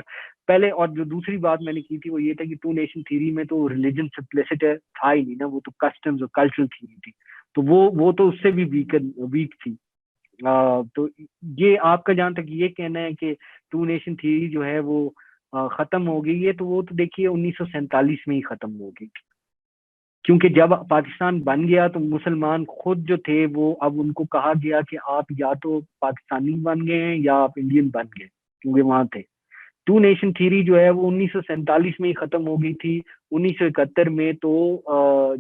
پہلے, اور جو دوسری بات میں نے کی تھی وہ یہ تھا کہ ٹو نیشن تھیری میں تو ریلیجن سمپلسٹ تھا ہی نہیں نا, وہ تو کسٹمز اور کلچرل تھیری تھی, تو وہ تو اس سے بھی ویک تھی. تو یہ آپ کا جہاں تک یہ کہنا ہے کہ ٹو نیشن تھیری جو ہے وہ ختم ہو گئی ہے, تو وہ تو دیکھیے 1947 میں ہی ختم ہو گئی, کیونکہ جب پاکستان بن گیا تو مسلمان خود جو تھے وہ اب ان کو کہا گیا کہ آپ یا تو پاکستانی بن گئے ہیں یا آپ انڈین بن گئے, کیونکہ وہاں تھے. ٹو نیشن تھیری جو ہے وہ 1947 میں ہی ختم ہو گئی تھی. 1971 میں تو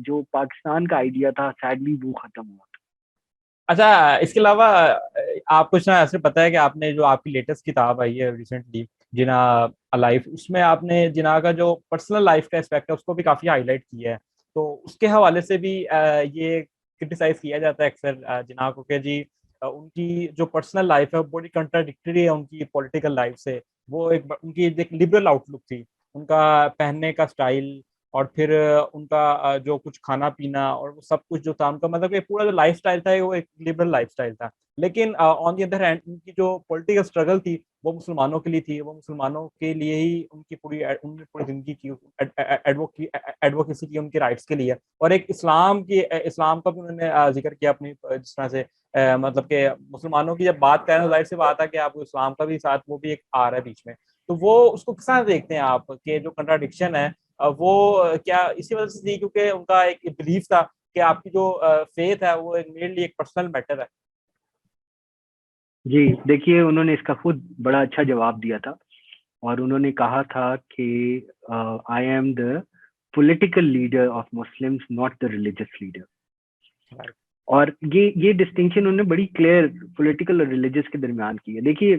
جو پاکستان کا آئیڈیا تھا سیڈلی وہ ختم ہوا تھا. اچھا, اس کے علاوہ آپ کچھ نہ ایسے پتا ہے کہ آپ نے جو آپ کی لیٹسٹ کتاب آئی ہے ریسنٹلی, جناح لائف, اس میں آپ نے جناح کا جو پرسنل لائف کا اسپیکٹ ہے اس کو بھی کافی ہائی لائٹ کیا ہے. تو اس کے حوالے سے بھی یہ کرٹیسائز کیا جاتا ہے اکثر جناح کو کہ جی ان کی جو پرسنل لائف ہے وہ بڑی کنٹراڈکٹری ہے ان کی پولیٹیکل لائف سے. وہ ان کی ایک لبرل آؤٹ لک تھی, ان کا پہننے کا اسٹائل اور پھر ان کا جو کچھ کھانا پینا اور وہ سب کچھ جو تھا ان کا, مطلب کہ پورا جو لائف اسٹائل تھا وہ ایک لبرل لائف اسٹائل تھا. لیکن آن دی ادر ہینڈ ان کی جو پولیٹیکل اسٹرگل تھی وہ مسلمانوں کے لیے تھی, وہ مسلمانوں کے لیے ہی ان کی پوری زندگی کی ایڈوکیسی کی ان کے رائٹس کے لیے. اور ایک اسلام کا بھی انہوں نے ذکر کیا اپنی جس طرح سے, مطلب کہ مسلمانوں کی جب بات کریں تو ظاہر سی بات ہے کہ آپ کو اسلام کا بھی ساتھ وہ بھی ایک آ رہا ہے بیچ میں. تو وہ اس کو کس طرح دیکھتے ہیں آپ کہ جو کنٹراڈکشن ہے وہ کیا اسی وجہ سے تھی کیونکہ ان کا ایک بلیف تھا کہ آپ کی جو فیتھ ہے وہ میرے لیے ایک پرسنل میٹر ہے؟ جی دیکھیے, انہوں نے اس کا خود بڑا اچھا جواب دیا تھا, اور انہوں نے کہا تھا کہ I am the political leader of Muslims, not the religious leader. اور یہ ڈسٹنکشن انہوں نے بڑی کلیئر پولیٹیکل اور ریلیجس کے درمیان کی ہے. دیکھیے,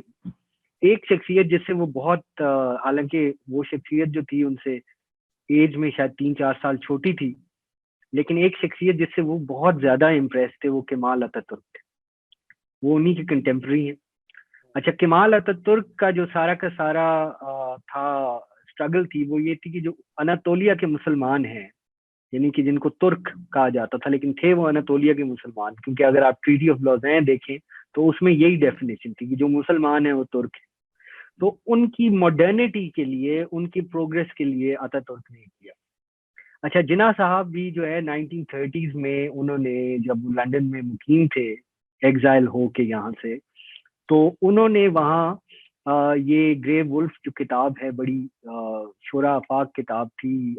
ایک شخصیت جس سے وہ بہت, حالانکہ وہ شخصیت جو تھی ان سے ایج میں شاید 3-4 سال چھوٹی تھی, لیکن ایک شخصیت جس سے وہ بہت زیادہ امپریس تھے وہ کمال اتاتورک, وہ انہی کے کنٹمپرری ہیں. اچھا, کمال اتاتورک کا جو سارا کا سارا تھا اسٹرگل تھی وہ یہ تھی کہ جو اناتولیا کے مسلمان ہیں, یعنی کہ جن کو ترک کہا جاتا تھا لیکن تھے وہ اناتولیا کے مسلمان, کیونکہ اگر آپ ٹریٹی آف لوزین دیکھیں تو اس میں یہی ڈیفینیشن تھی کہ جو مسلمان ہیں وہ ترک ہیں. تو ان کی ماڈرنٹی کے لیے, ان کی پروگریس کے لیے اتاتورک نے کیا. اچھا, جناح صاحب بھی جو ہے 1930s میں انہوں نے جب لنڈن میں مقیم تھے ایگزائل ہو کے یہاں سے, تو انہوں نے وہاں یہ گرے ولف جو کتاب ہے, بڑی شورا آفاق کتاب تھی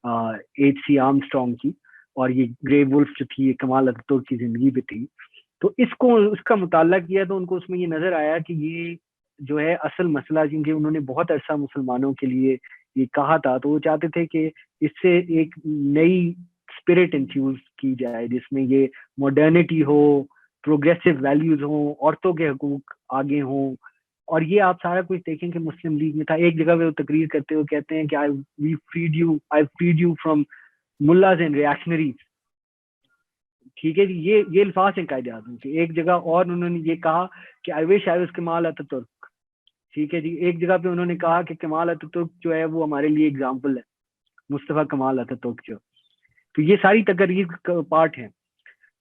ایچ سی آرمسٹرانگ کی, اور یہ گرے ولف جو تھی یہ کمال اتاتورک کی زندگی پہ تھی. تو اس کا مطالعہ کیا تو ان کو اس میں یہ نظر آیا کہ یہ جو ہے اصل مسئلہ, کیونکہ انہوں نے بہت عرصہ مسلمانوں کے لیے یہ کہا تھا, تو وہ چاہتے تھے کہ اس سے ایک نئی اسپرٹ انفیوز کی جائے جس میں یہ ماڈرنٹی ہو, پروگریسو ویلیوز ہوں, عورتوں کے حقوق آگے ہوں. اور یہ آپ سارا کچھ دیکھیں کہ مسلم لیگ میں تھا. ایک جگہ پہ وہ تقریر کرتے ہوئے کہتے ہیں کہ I freed you from mullahs and reactionaries. ٹھیک ہے جی, یہ الفاظ ہیں قائد اعظم کے. ایک جگہ اور انہوں نے یہ کہا کہ I wish I was کمال اتاتورک. ٹھیک ہے جی, ایک جگہ پہ انہوں نے کہا کہ کمال اتاتورک جو ہے وہ ہمارے لیے اگزامپل ہے, مصطفیٰ کمال اتاتورک جو. تو یہ ساری تقاریر کا پارٹ ہیں.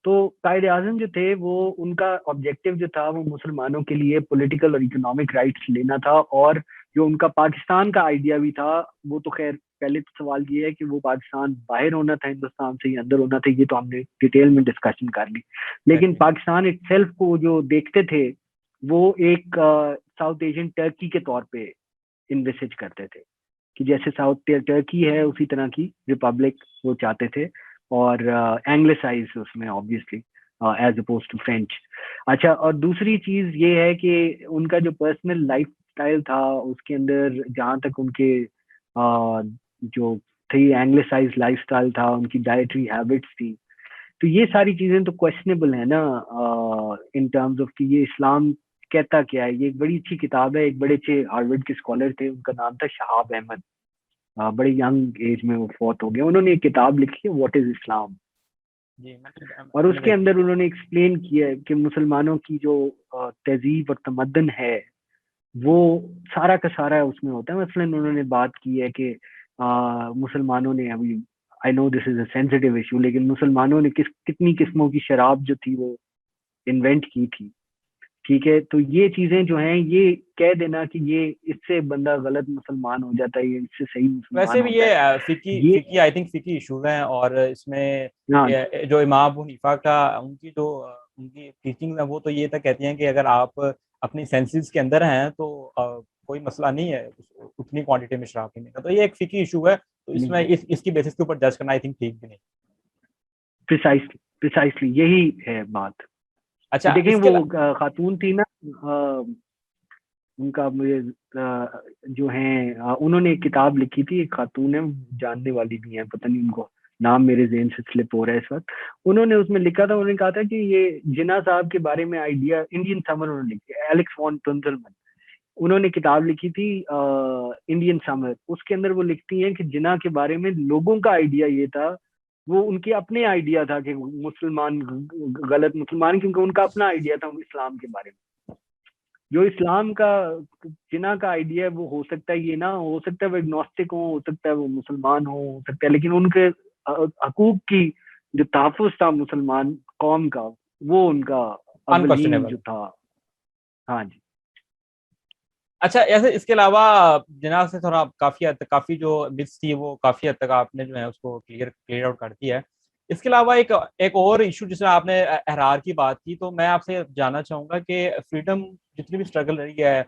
تو قائد اعظم جو تھے وہ ان کا آبجیکٹو جو تھا وہ مسلمانوں کے لیے پولیٹیکل اور اکنامک رائٹس لینا تھا, اور جو ان کا پاکستان کا آئیڈیا بھی تھا وہ تو خیر پہلے تو سوال یہ ہے کہ وہ پاکستان باہر ہونا تھا ہندوستان سے یا اندر ہونا تھا, یہ تو ہم نے ڈیٹیل میں ڈسکشن کر لی. لیکن پاکستان اٹ سیلف کو جو دیکھتے تھے وہ ایک ساؤتھ ایشین ٹرکی کے طور پہ انویسج کرتے تھے کہ جیسے ساؤتھ ٹرکی ہے اسی طرح کی ریپبلک وہ چاہتے تھے, اور اینگلسائز اس میں obviously as opposed to French. اچھا, اور دوسری چیز یہ ہے کہ ان کا جو پرسنل لائف اسٹائل تھا اس کے اندر جہاں تک ان کے جو تھی اینگلسائز لائف اسٹائل تھا, ان کی ڈائٹری ہیبٹس تھی, تو یہ ساری چیزیں تو کویشچنیبل ہیں نا ان ٹرمز آف کہ یہ اسلام کہتا کیا ہے. یہ ایک بڑی اچھی کتاب ہے, ایک بڑے اچھے ہارورڈ کے اسکالر تھے, ان کا نام تھا شہاب احمد, بڑے ینگ ایج میں وہ فوت ہو گئے. انہوں نے ایک کتاب لکھی ہے واٹ از اسلام, اور اس کے اندر انہوں نے ایکسپلین کیا ہے کہ مسلمانوں کی جو تہذیب اور تمدن ہے وہ سارا کا سارا اس میں ہوتا ہے. مثلاً انہوں نے بات کی ہے کہ مسلمانوں نے, ابھی آئی نو دس از اے سینسٹیو ایشو, لیکن مسلمانوں نے کتنی قسموں کی شراب جو تھی وہ انوینٹ کی تھی. ٹھیک ہے, تو یہ چیزیں جو ہیں یہ کہہ دینا کہ یہ اس سے بندہ غلط مسلمان ہو جاتا ہے, یہ اس سے صحیح مسلمان ویسے بھی یہ فقی آئی تھنک فقی ایشوز ہیں, اور اس میں جو امام ابو حنیفہ کا ان کی ٹیچنگ ہے وہ تو یہ تک کہتی ہیں کہ اگر آپ اپنی سینسز کے اندر ہیں تو کوئی مسئلہ نہیں ہے اتنی کوانٹٹی میں شراب پینے کا. تو یہ ایک فقی ایشو ہے, تو اس میں اس کی بیسس کے اوپر جج کرنا آئی تھنک ٹھیک بھی نہیں. پریسائسلی یہی ہے بات. اچھا, دیکھیں وہ خاتون تھی نا, ان کا مجھے جو ہیں انہوں نے ایک کتاب لکھی تھی, ایک خاتون ہے جاننے والی بھی ہیں, پتہ نہیں ان کو نام میرے ذہن سے سلپ ہو رہا ہے اس وقت. انہوں نے اس میں لکھا تھا, انہوں نے کہا تھا کہ یہ جناح صاحب کے بارے میں آئیڈیا انڈین سمر انہوں نے لکھی, ایلکس وان ٹنزلمن, انہوں نے کتاب لکھی تھی انڈین سمر. اس کے اندر وہ لکھتی ہیں کہ جناح کے بارے میں لوگوں کا آئیڈیا یہ تھا, وہ ان کے اپنے آئیڈیا تھا کہ مسلمان غلط مسلمان, کیونکہ ان کا اپنا آئیڈیا تھا اسلام کے بارے میں. جو اسلام کا جناح کا آئیڈیا ہے وہ ہو سکتا ہے یہ نہ ہو سکتا ہے وہ اگنوسٹک ہو سکتا ہے وہ مسلمان ہو سکتا ہے, لیکن ان کے حقوق کی جو تحفظ تھا مسلمان قوم کا, وہ ان کا اولین جو تھا. ہاں جی. اچھا, ایسے اس کے علاوہ جناح سے تھوڑا کافی جو مس تھی وہ کافی حد تک آپ نے جو ہے اس کو کلیئر آؤٹ کر دیا ہے. اس کے علاوہ ایک اور ایشو جس میں آپ نے احرار کی بات کی, تو میں آپ سے جاننا چاہوں گا کہ فریڈم جتنی بھی اسٹرگل رہی ہے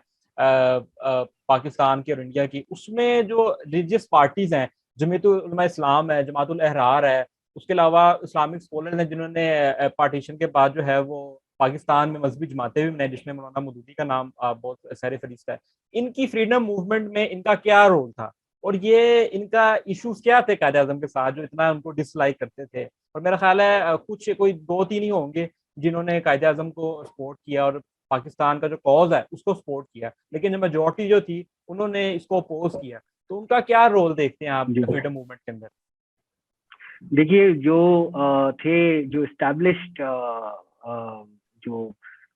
پاکستان کی اور انڈیا کی, اس میں جو ریلیجیس پارٹیز ہیں, جمعیت علماء اسلام ہے, جماعت الاحرار ہے, اس کے علاوہ اسلامک اسکالر ہیں جنہوں نے پارٹیشن کے بعد جو ہے وہ پاکستان میں مذہبی جماعتیں بھی بنائی, جس میں مولانا مودودی کا نام بہت سیر فہرست ہے. ان کی فریڈم موومنٹ میں ان کا کیا رول تھا, اور یہ ان کا ایشوز کیا تھے قائد اعظم کے ساتھ جو اتنا ان کو ڈس لائک کرتے تھے؟ اور میرا خیال ہے کچھ کوئی 2-3 ہی ہوں گے جنہوں نے قائد اعظم کو سپورٹ کیا اور پاکستان کا جو کاز ہے اس کو سپورٹ کیا, لیکن جو میجورٹی جو تھی انہوں نے اس کو اپوز کیا. تو ان کا کیا رول دیکھتے ہیں آپ فریڈم موومنٹ کے اندر؟ دیکھیے, جو تھے جو اسٹیبلشڈ جو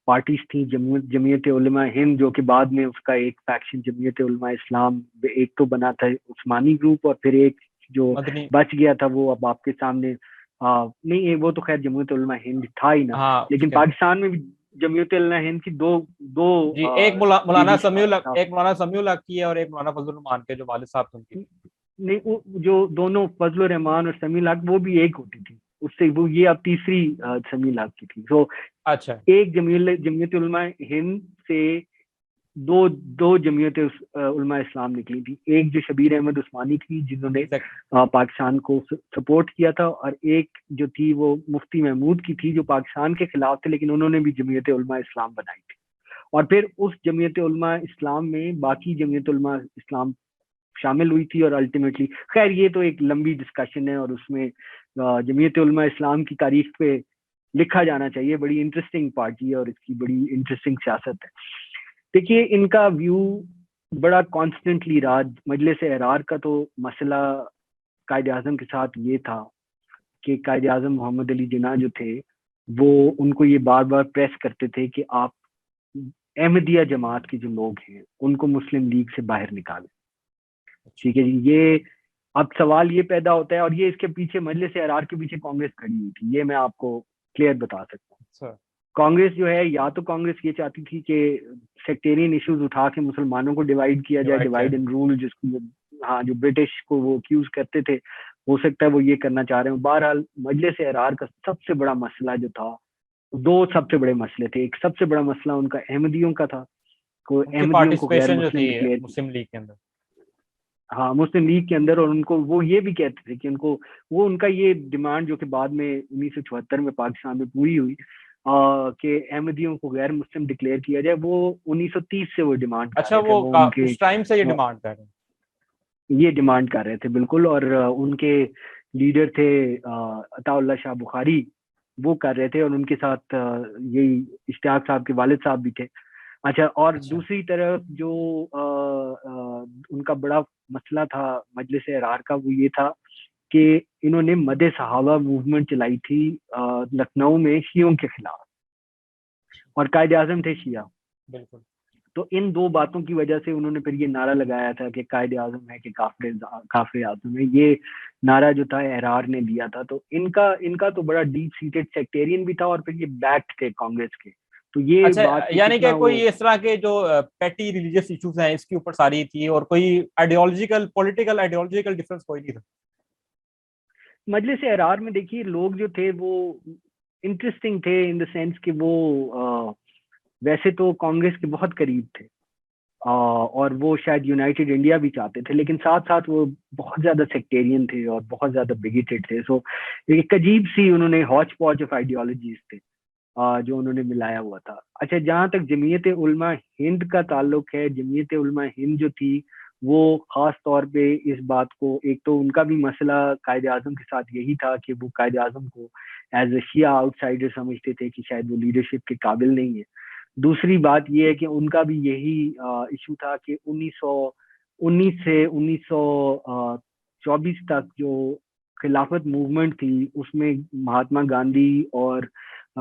پارٹیز تھیں, جمعیت علماء ہند, جو کہ بعد میں اس کا ایک فیکشن جمعیت علماء اسلام ایک تو بنا تھا عثمانی گروپ, اور پھر ایک جو بچ گیا تھا وہ اب آپ کے سامنے نہیں, وہ تو خیر جمعیت علماء ہند تھا ہی نا, لیکن پاکستان میں بھی جمعیت علماء ہند کی دو ایک مولانا سمیع الحق کی ہے اور ایک مولانا فضل الرحمان کے جو والد صاحب تھے. نہیں, جو دونوں فضل الرحمان اور سمیع الحق وہ بھی ایک ہوتی تھی, اس سے وہ یہ اب تیسری سمیع الحق کی تھی. تو اچھا, ایک جمعیت علماء ہند سے دو جمعیت علماء اسلام نکلی تھی. ایک جو شبیر احمد عثمانی تھی جنہوں نے پاکستان کو سپورٹ کیا تھا, اور ایک جو تھی وہ مفتی محمود کی تھی جو پاکستان کے خلاف تھے, لیکن انہوں نے بھی جمعیت علماء اسلام بنائی تھی. اور پھر اس جمعیت علماء اسلام میں باقی جمعیت علماء اسلام شامل ہوئی تھی, اور الٹیمیٹلی خیر یہ تو ایک لمبی ڈسکشن ہے, اور اس میں جمعیت علماء اسلام کی تاریخ پہ لکھا جانا چاہیے. بڑی انٹرسٹنگ پارٹی ہے اور اس کی بڑی انٹرسٹنگ سیاست ہے. دیکھیے, ان کا ویو بڑا کانسٹنٹلی رہا. مجلس احرار کا تو مسئلہ قائد اعظم کے ساتھ یہ تھا کہ قائد اعظم محمد علی جناح جو تھے وہ ان کو یہ بار بار پریس کرتے تھے کہ آپ احمدیہ جماعت کے جو لوگ ہیں ان کو مسلم لیگ سے باہر نکالیں. ٹھیک ہے جی, یہ اب سوال یہ پیدا ہوتا ہے, اور یہ اس کے پیچھے مجلس احرار کے پیچھے کانگریس کھڑی ہوئی تھی, یہ میں آپ کو کلیئر بتا سکتا ہوں. کانگریس جو ہے, یا تو کانگریس یہ چاہتی تھی کہ سیکٹیرین ایشوز اٹھا کے مسلمانوں کو ڈیوائڈ کیا جائے, ڈیوائڈ اینڈ رول, جس کو جو برٹش کو وہ اکیوز کرتے تھے, ہو سکتا ہے وہ یہ کرنا چاہ رہے ہوں. بہرحال مجلس احرار کا سب سے بڑا مسئلہ جو تھا, 2 سب سے بڑے مسئلے تھے. ایک سب سے بڑا مسئلہ ان کا احمدیوں کا تھا, کو احمدیوں کو غیر مسلم ڈکلیئر مسلم لیگ کے اندر, ہاں مسلم لیگ کے اندر. اور ان کو وہ یہ بھی کہتے تھے کہ ان کا یہ ڈیمانڈ جو کہ بعد میں 1974 میں پاکستان میں پوری ہوئی کہ احمدیوں کو غیر مسلم ڈکلیئر کیا جائے, وہ 1930 سے وہ ڈیمانڈ کر رہے تھے. وہ اس ٹائم سے یہ ڈیمانڈ کر رہے ہیں, یہ ڈیمانڈ کر رہے تھے بالکل. اور ان کے لیڈر تھے عطا اللہ شاہ بخاری, وہ کر رہے تھے, اور ان کے ساتھ یہی اشتیاق صاحب کے والد صاحب بھی تھے. اچھا, اور دوسری طرف جو ان کا بڑا مسئلہ تھا مجلس احرار کا, وہ یہ تھا کہ انہوں نے مد صحابہ موومنٹ چلائی تھی لکھنؤ میں شیعوں کے خلاف, اور قائد اعظم تھے شیعہ. بالکل. تو ان 2 باتوں کی وجہ سے انہوں نے پھر یہ نعرہ لگایا تھا کہ قائد اعظم ہے کہ کافر اعظم ہے. یہ نعرہ جو تھا احرار نے دیا تھا. تو ان کا تو بڑا ڈیپ سیٹڈ سیکٹیرین بھی تھا, اور پھر یہ بیک تھے کانگریس کے. تو یہ بات یعنی کہ کوئی اس طرح کے جو پیٹی ریلیجیس ایشوز ہیں اس کے اوپر ساری تھی, اور کوئی پولیٹیکل آئیڈیالوجیکل ڈفرنس کوئی نہیں تھا مجلس احرار میں. دیکھیے, لوگ جو تھے وہ انٹرسٹنگ تھے ان دا سینس کہ وہ ویسے تو کانگریس کے بہت قریب تھے, اور وہ شاید یونائٹیڈ انڈیا بھی چاہتے تھے, لیکن ساتھ ساتھ وہ بہت زیادہ سیکٹیرین تھے اور بہت زیادہ بگیٹڈ تھے. سو ایک عجیب سی انہوں نے ہاچ پاچ آف آئیڈیالوجیز تھے جو انہوں نے ملایا ہوا تھا. اچھا, جہاں تک جمعیت علماء ہند کا تعلق ہے, جمعیت علماء ہند جو تھی وہ خاص طور پہ اس بات کو, ایک تو ان کا بھی مسئلہ قائد اعظم کے ساتھ یہی تھا کہ وہ قائد اعظم کو as a Shia out cider سمجھتے تھے کہ شاید وہ لیڈرشپ کے قابل نہیں ہے. دوسری بات یہ ہے کہ ان کا بھی یہی ایشو تھا کہ 1919 سے 1924 تک جو خلافت موومنٹ تھی اس میں مہاتما گاندھی اور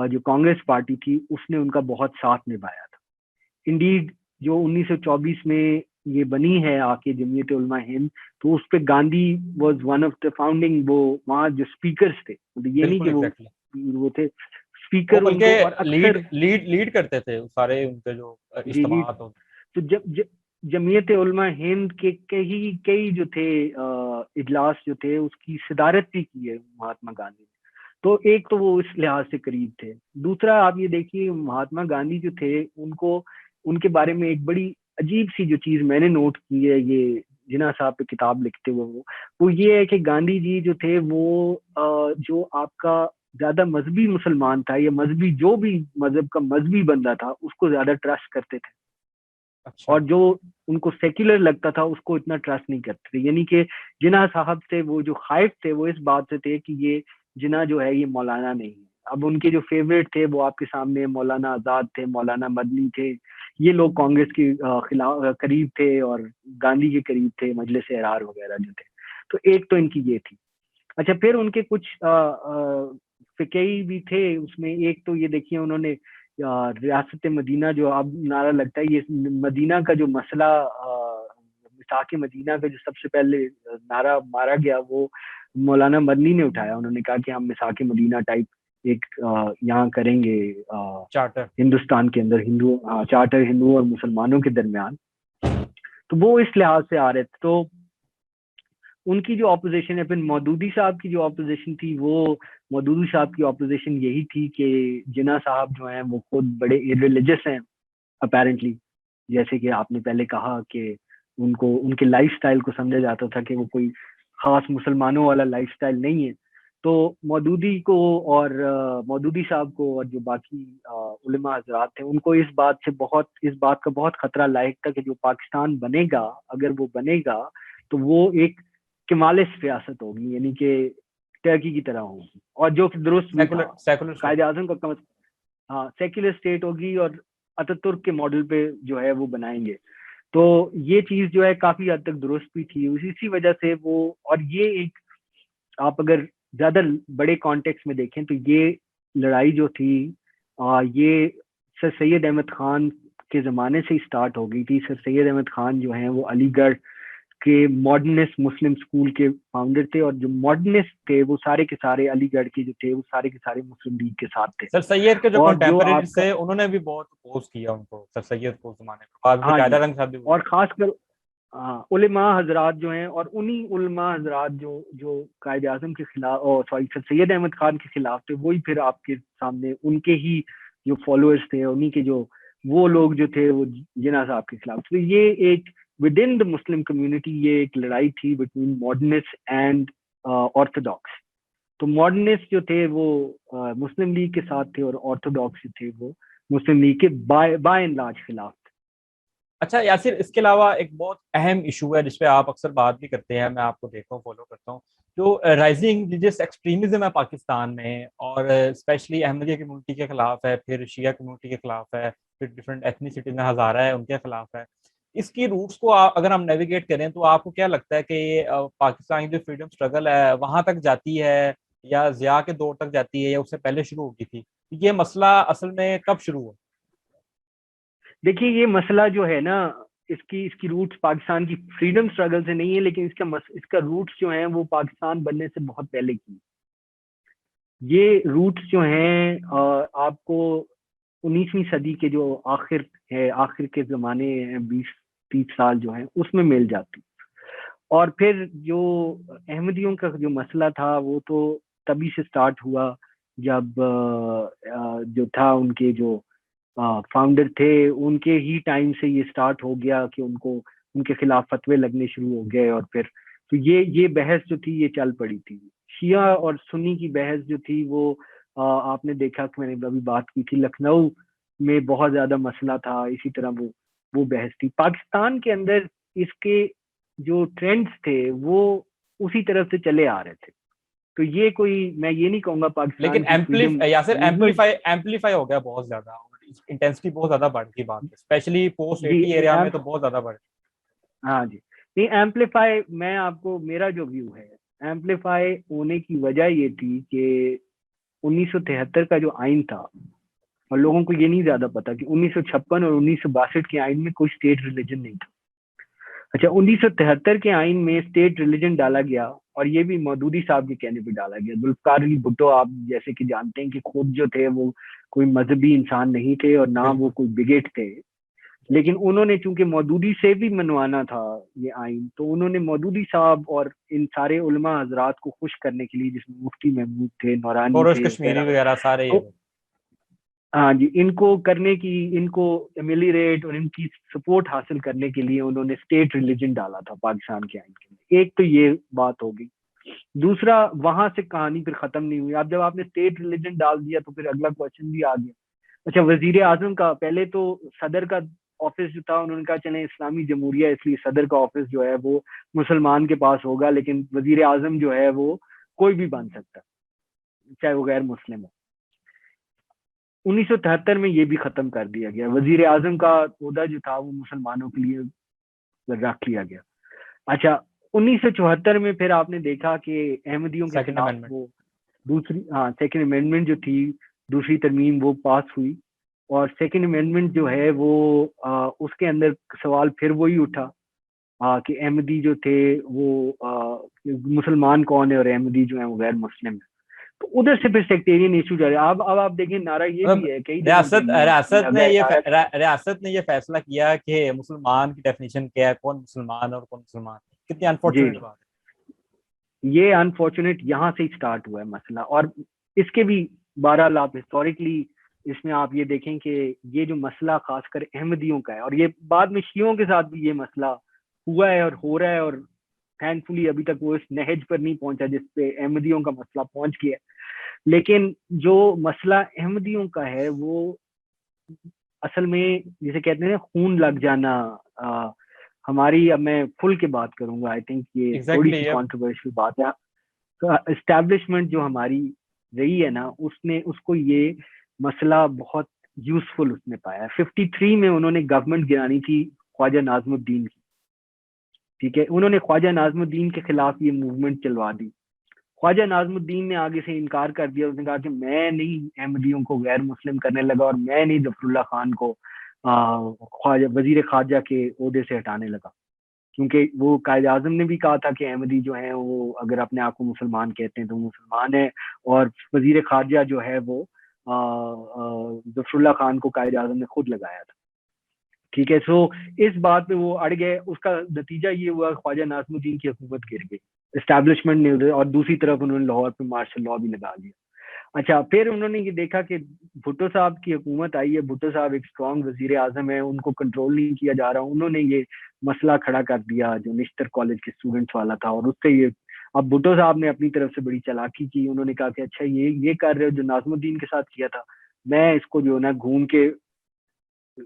جو کانگریس پارٹی تھی اس نے ان کا بہت ساتھ نبھایا تھا. انڈیڈ جو 1924 میں یہ بنی ہے آ کے جمعیت علماء ہند, تو اس پہ Gandhi was one of the founding, وہ وہاں جو اسپیکرس تھے, یہ نہیں کہ وہ تھے اسپیکر, ان کو اور اکثر لیڈ کرتے تھے سارے ان کے جو اجتماعات ہوتے. تو جمعیت علماء ہند کے کئی جو تھے اجلاس جو تھے اس کی صدارت بھی کی ہے مہاتما گاندھی نے. تو ایک تو وہ اس لحاظ سے قریب تھے. دوسرا آپ یہ دیکھیے مہاتما گاندھی جو تھے ان کے بارے میں ایک بڑی عجیب سی جو چیز میں نے نوٹ کی ہے, یہ جناح صاحب پہ کتاب لکھتے ہوئے, وہ یہ ہے کہ گاندھی جی جو تھے وہ جو آپ کا زیادہ مذہبی مسلمان تھا یا مذہبی جو بھی مذہب کا مذہبی بندہ تھا اس کو زیادہ ٹرسٹ کرتے تھے. اور جو ان کو سیکولر لگتا تھا اس کو اتنا ٹرسٹ نہیں کرتے تھے. یعنی کہ جناح صاحب سے وہ جو خائف تھے وہ اس بات سے تھے کہ یہ جناح جو ہے یہ مولانا نہیں ہے. اب ان کے جو فیوریٹ تھے وہ آپ کے سامنے مولانا آزاد تھے, مولانا مدنی تھے, یہ لوگ کانگریس کے خلاف قریب تھے اور گاندھی کے قریب تھے, مجلس احرار وغیرہ جو تھے. تو ایک تو ان کی یہ تھی. اچھا, پھر ان کے کچھ فقہی بھی تھے اس میں. ایک تو یہ دیکھیے انہوں نے ریاست مدینہ جو اب نعرہ لگتا ہے, یہ مدینہ کا جو مسئلہ مساک مدینہ کا جو سب سے پہلے نعرہ مارا گیا وہ مولانا مدنی نے اٹھایا. انہوں نے کہا کہ ہم مساک مدینہ ٹائپ ایک یہاں کریں گے چارٹر ہندوستان کے اندر, چارٹر ہندوؤں اور مسلمانوں کے درمیان. تو وہ اس لحاظ سے آ رہے تھے. تو ان کی جو اپوزیشن ہے, پھر مودودی صاحب کی جو اپوزیشن تھی, وہ مودودی صاحب کی اپوزیشن یہی تھی کہ جناح صاحب جو ہیں وہ خود بڑے ریلیجس ہیں اپیرنٹلی, جیسے کہ آپ نے پہلے کہا کہ ان کے لائف سٹائل کو سمجھا جاتا تھا کہ وہ کوئی خاص مسلمانوں والا لائف سٹائل نہیں ہے. تو مودودی کو اور مودودی صاحب کو اور جو باقی علماء حضرات تھے ان کو اس بات کا بہت خطرہ لاحق تھا کہ جو پاکستان بنے گا, اگر وہ بنے گا تو وہ ایک کمالسٹ ریاست ہوگی, یعنی کہ ٹرکی کی طرح ہوگی, اور جو درست قائد اعظم کا سیکولر اسٹیٹ ہوگی اور اتاتورک کے ماڈل پہ جو ہے وہ بنائیں گے. تو یہ چیز جو ہے کافی حد تک درست بھی تھی. اسی وجہ سے وہ, اور یہ ایک آپ اگر زیادہ بڑے کانٹیکس میں دیکھیں تو یہ لڑائی جو تھی یہ سر سید احمد خان کے زمانے سے ہی اسٹارٹ ہو گئی تھی. سر سید احمد خان جو ہیں وہ علی گڑھ کے ماڈرنسٹ مسلم اسکول کے فاؤنڈر تھے, اور جو ماڈرنسٹ تھے وہ سارے کے سارے علی گڑھ کے جو تھے وہ سارے کے سارے مسلم لیگ کے ساتھ تھے. سر سید کے جو کنٹمپریریز تھے انہوں نے بھی بہت اپوز کیا ان کو, سر سید کو زمانے میں, اور خاص کر علماء حضرات جو ہیں, اور انہی علماء حضرات جو قائد اعظم کے خلاف سر سید احمد خان کے خلاف تھے, وہی پھر آپ کے سامنے ان کے ہی جو فالوورز تھے, انہی کے جو وہ لوگ جو تھے وہ جناح صاحب کے خلاف. تو یہ ایک with in the Muslim community یہ ایک لڑائی تھی بٹوین ماڈرنسٹ اینڈ آرتھوڈاکس. تو ماڈرنسٹ جو تھے وہ مسلم لیگ کے ساتھ تھے, اور آرتھوڈاکس جو تھے وہ مسلم لیگ کے بائی اینڈ لارج خلاف تھے. اچھا یاسر, اس کے علاوہ ایک بہت اہم ایشو ہے جس پہ آپ اکثر بات بھی کرتے ہیں, میں آپ کو دیکھتا ہوں, فالو کرتا ہوں, جو رائزنگ ریلیجیس ایکسٹریمزم ہے پاکستان میں, اور اسپیشلی احمدیہ کمیونٹی کے خلاف ہے, پھر شیعہ کمیونٹی کے خلاف ہے, پھر ڈفرینٹ ایتھنیسٹیز میں ہزارہ ہے ان کے خلاف ہے. اس کی روٹس کو اگر ہم نیویگیٹ کریں تو آپ کو کیا لگتا ہے کہ پاکستان کی جو فریڈم اسٹرگل ہے وہاں تک جاتی ہے, یا ضیاء کے دور تک جاتی ہے, یا اس سے پہلے شروع ہو گئی تھی؟ یہ مسئلہ اصل میں کب شروع ہوا؟ دیکھیے یہ مسئلہ جو ہے نا, اس کی روٹس پاکستان کی فریڈم اسٹرگل سے نہیں ہے, لیکن اس کا روٹس جو ہیں وہ پاکستان بننے سے بہت پہلے کی. یہ روٹس جو ہیں آپ کو 19ویں صدی کے جو آخر کے زمانے ہیں, 20-30 سال جو ہیں اس میں مل جاتی. اور پھر جو احمدیوں کا جو مسئلہ تھا وہ تو تبھی سے سٹارٹ ہوا جب جو تھا ان کے جو فاؤنڈر تھے ان کے ہی ٹائم سے یہ سٹارٹ ہو گیا کہ ان کے خلاف فتوے لگنے شروع ہو گئے. اور پھر تو یہ بحث جو تھی یہ چل پڑی تھی. شیعہ اور سنی کی بحث جو تھی وہ آپ نے دیکھا کہ میں نے ابھی بات کی تھی, لکھنؤ میں بہت زیادہ مسئلہ تھا. اسی طرح وہ بحث تھی. پاکستان کے اندر اس کے جو ٹرینڈز تھے وہ اسی طرف سے چلے آ رہے تھے. تو یہ کوئی, میں یہ نہیں کہوں گا پاکستان لیکن ایمپلیفائی ہو گیا بہت زیادہ. انٹینسٹی بہت زیادہ بڑھ گئی بات، اسپیشلی پوسٹ جی 80 ایریا میں تو بہت زیادہ بڑھ گئی. ہاں جی نہیں ایمپلیفائی، میں آپ کو میرا جو ویو ہے ایمپلیفائی ہونے کی وجہ یہ تھی کہ 1973 کا جو آئین تھا، اور لوگوں کو یہ نہیں زیادہ پتا کہ 1956 اور 1962 کے آئین میں کوئی اسٹیٹ ریلیجن نہیں تھا. اچھا 1973 کے آئین میں اسٹیٹ ریلیجن ڈالا گیا، اور یہ بھی مودودی صاحب کے کہنے پہ ڈالا گیا. ذوالفقار علی بھٹو آپ جیسے کہ جانتے ہیں کہ خود جو تھے وہ کوئی مذہبی انسان نہیں تھے اور نہ وہ کوئی بگیٹ تھے، لیکن انہوں نے چونکہ مودودی سے بھی منوانا تھا یہ آئین، تو انہوں نے مودودی صاحب اور ان سارے علماء حضرات کو خوش کرنے کے لیے، جس میں مفتی محمود تھے، نورانی کوروش تھے کشمیری وغیرہ سارے. ہاں جی، ان کو کرنے کی، ان کو ایمیلیریٹ اور ان کی سپورٹ حاصل کرنے کے لیے انہوں نے اسٹیٹ ریلیجن ڈالا تھا پاکستان کے آئین کے لیے. ایک تو یہ بات ہو گئی. دوسرا، وہاں سے کہانی پھر ختم نہیں ہوئی. اب جب آپ نے اسٹیٹ ریلیجن ڈال دیا تو پھر اگلا کوشچن بھی آ گیا. اچھا وزیر اعظم کا، پہلے تو صدر کا آفس جو تھا انہوں نے کہا چلیں اسلامی جمہوریہ، اس لیے صدر کا آفس جو ہے وہ مسلمان کے پاس ہوگا، لیکن وزیر اعظم جو ہے وہ کوئی بھی بن سکتا چاہے وہ غیر مسلم ہو. 1973 میں یہ بھی ختم کر دیا گیا. وزیر اعظم کا عہدہ جو تھا وہ مسلمانوں کے لیے رکھ لیا گیا. اچھا 1974 میں پھر آپ نے دیکھا کہ احمدیوں کے خلاف وہ دوسری سیکنڈ امینڈمنٹ جو تھی، دوسری ترمیم وہ پاس ہوئی. اور سیکنڈ امینڈمنٹ جو ہے وہ اس کے اندر سوال پھر وہی اٹھا کہ احمدی جو تھے وہ مسلمان کون ہے اور احمدی جو ہیں وہ غیر مسلم ہے. تو ادھر سے پھر سیکٹیرین ایشو جا رہے ہیں. اب آپ دیکھیں نعرہ یہ بھی ہے کئی ریاست نے یہ فیصلہ کیا کہ مسلمان کی ڈیفینیشن کیا ہے، کون مسلمان اور کون مسلمان. کتنی انفارچونیٹ بات ہے. یہ انفارچونیٹ یہاں سے اسٹارٹ ہوا ہے مسئلہ. اور اس کے بھی بہرحال آپ ہسٹوریکلی اس میں آپ یہ دیکھیں کہ یہ جو مسئلہ خاص کر احمدیوں کا ہے، اور یہ بعد میں شیعوں کے ساتھ بھی یہ مسئلہ ہوا ہے اور ہو رہا ہے، اور تھینک فلی ابھی تک وہ اس نہج پر نہیں پہنچا جس پہ احمدیوں کا مسئلہ پہنچ گیا. لیکن جو مسئلہ احمدیوں کا ہے وہ اصل میں جسے کہتے ہیں خون لگ جانا ہماری، اب میں کھل کے بات کروں گا، آئی تھنک یہ تھوڑی سی کانٹروورشل بات ہے. اسٹیبلشمنٹ جو ہماری رہی ہے نا، اس کو یہ مسئلہ بہت یوزفل اس نے پایا. 53 میں انہوں نے گورنمنٹ گرانی تھی خواجہ ناظم الدین کی، ٹھیک ہے. انہوں نے خواجہ ناظم الدین کے خلاف یہ موومنٹ چلوا دی. خواجہ ناظم الدین نے آگے سے انکار کر دیا. اس نے کہا کہ میں نہیں احمدیوں کو غیر مسلم کرنے لگا، اور میں نہیں ظفر اللہ خان کو وزیر خارجہ کے عہدے سے ہٹانے لگا، کیونکہ وہ قائد اعظم نے بھی کہا تھا کہ احمدی جو ہیں وہ اگر اپنے آپ کو مسلمان کہتے ہیں تو مسلمان ہیں، اور وزیر خارجہ جو ہے وہ ظفر اللہ خان کو قائد اعظم نے خود لگایا تھا، ٹھیک ہے. سو اس بات پہ وہ اڑ گئے. اس کا نتیجہ یہ ہوا خواجہ ناظم الدین کی حکومت گر گئی، اسٹیبلشمنٹ نہیں ہوئی، اور دوسری طرف انہوں نے لاہور پہ مارشل لاء بھی لگا دیا. اچھا پھر انہوں نے یہ دیکھا کہ بھٹو صاحب کی حکومت آئی ہے، بھٹو صاحب ایک اسٹرانگ وزیر اعظم ہے، ان کو کنٹرول نہیں کیا جا رہا. انہوں نے یہ مسئلہ کھڑا کر دیا جو نشتر کالج کے اسٹوڈنٹس والا تھا، اور اس سے یہ اب بھٹو صاحب نے اپنی طرف سے بڑی چالاکی کی. انہوں نے کہا کہ اچھا یہ کر رہے ہو جو ناظم الدین کے ساتھ کیا تھا، میں اس کو جو ہے نا گھوم کے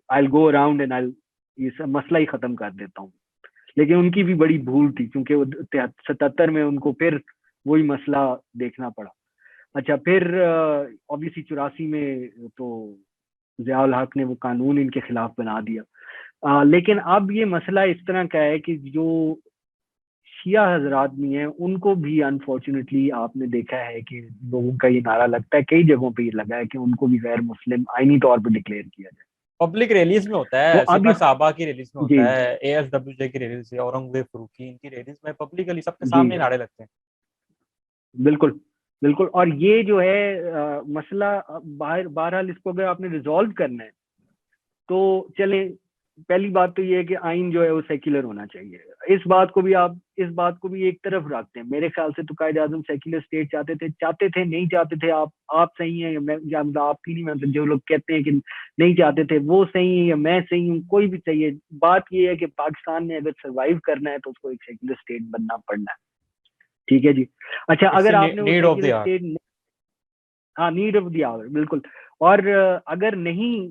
I'll go around and I'll یہ مسئلہ ہی ختم کر دیتا ہوں. لیکن ان کی بھی بڑی بھول تھی، کیونکہ وہ 77 میں ان کو پھر وہی مسئلہ دیکھنا پڑا. اچھا پھر obviously 84 میں تو ضیاء الحق نے وہ قانون ان کے خلاف بنا دیا. لیکن اب یہ مسئلہ اس طرح کا ہے کہ جو شیعہ حضرات بھی ہیں ان کو بھی انفارچونیٹلی آپ نے دیکھا ہے کہ لوگوں کا یہ نعرہ لگتا ہے، کئی جگہوں پہ یہ لگا ہے کہ ان کو بھی غیر مسلم آئینی طور پہ ڈکلیئر کیا جائے. پبلک ریلیز میں ہوتا ہے، سپاہ صحابہ کی ریلیز میں ہوتا ہے، اے ایس ڈبلیو جے کی ریلیز سے، اورنگزیب فروقی ان کی ریلیز میں پبلکلی سب کے سامنے نعرے لگتے ہیں. بالکل بالکل. اور یہ جو ہے مسئلہ بہرحال اس کو اگر آپ نے ریزالو کرنا ہے تو چلیں، پہلی بات تو یہ ہے کہ آئین جو ہے وہ سیکولر ہونا چاہیے. اس بات کو بھی ایک طرف رکھتے ہیں. میرے خیال سے تو قائد اعظم سیکولر اسٹیٹ چاہتے تھے نہیں چاہتے تھے، آپ صحیح ہیں یا آپ کی نہیں، مطلب جو لوگ کہتے ہیں کہ نہیں چاہتے تھے وہ صحیح ہیں یا میں صحیح ہوں، کوئی بھی صحیح ہے. بات یہ ہے کہ پاکستان نے اگر سروائیو کرنا ہے تو اس کو ایک سیکولر اسٹیٹ بننا پڑنا ہے، ٹھیک ہے جی. اچھا اگر آپ نے نیڈ آف دی آور بالکل. اور اگر نہیں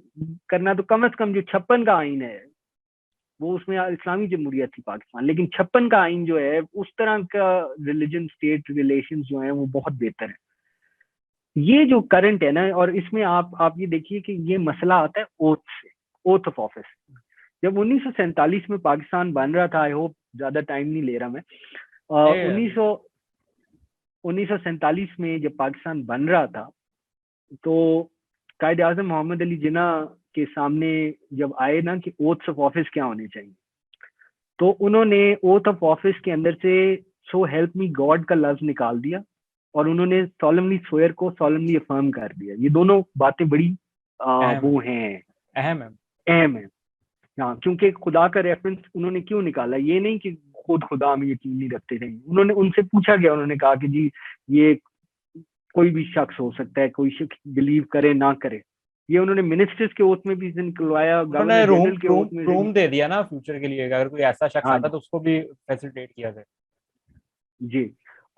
کرنا تو کم از کم جو 56 کا آئین ہے وہ اس میں اسلامی جمہوریت تھی پاکستان، لیکن 56 کا آئین جو ہے اس طرح کا ریلیجن اسٹیٹ ریلیشنز جو ہیں وہ بہت بہتر ہے. یہ جو کرنٹ ہے نا، اور اس میں آپ یہ دیکھیے کہ یہ مسئلہ آتا ہے اوتھ سے، اوتھ آف آفس. جب 1947 میں پاکستان بن رہا تھا، آئی ہوپ زیادہ ٹائم نہیں لے رہا میں، 1947 میں جب پاکستان بن رہا تھا تو قائد اعظم محمد علی جناح کے سامنے جب آئے نا کہ اوتھس آف آفس کیا ہونے چاہیے، تو انہوں نے اوتھ آف آفس کے اندر سے سو ہیلپ می گاڈ کا لفظ نکال دیا، اور انہوں نے سالملی سوئر کو سالملی افرم کر دیا. یہ دونوں باتیں بڑی وہ ہیں، اہم ہیں. ہاں، کیونکہ خدا کا ریفرنس انہوں نے کیوں نکالا؟ یہ نہیں کہ خود خدا میں یقین نہیں رکھتے تھے، انہوں نے ان سے پوچھا گیا، انہوں نے کہا کہ جی یہ کوئی بھی شخص ہو سکتا ہے، کوئی شخص بلیو کرے نہ کرے. یہ انہوں نے منسٹرز کے اوتھ میں بھی نکلوایا، انہوں نے گورنر جنرل کے اوتھ میں روم دے دیا نا فیوچر کے لیے، اگر کوئی ایسا شخص ہاں آتا تو اس کو بھی فیسیلیٹیٹ کیا جائے. جی،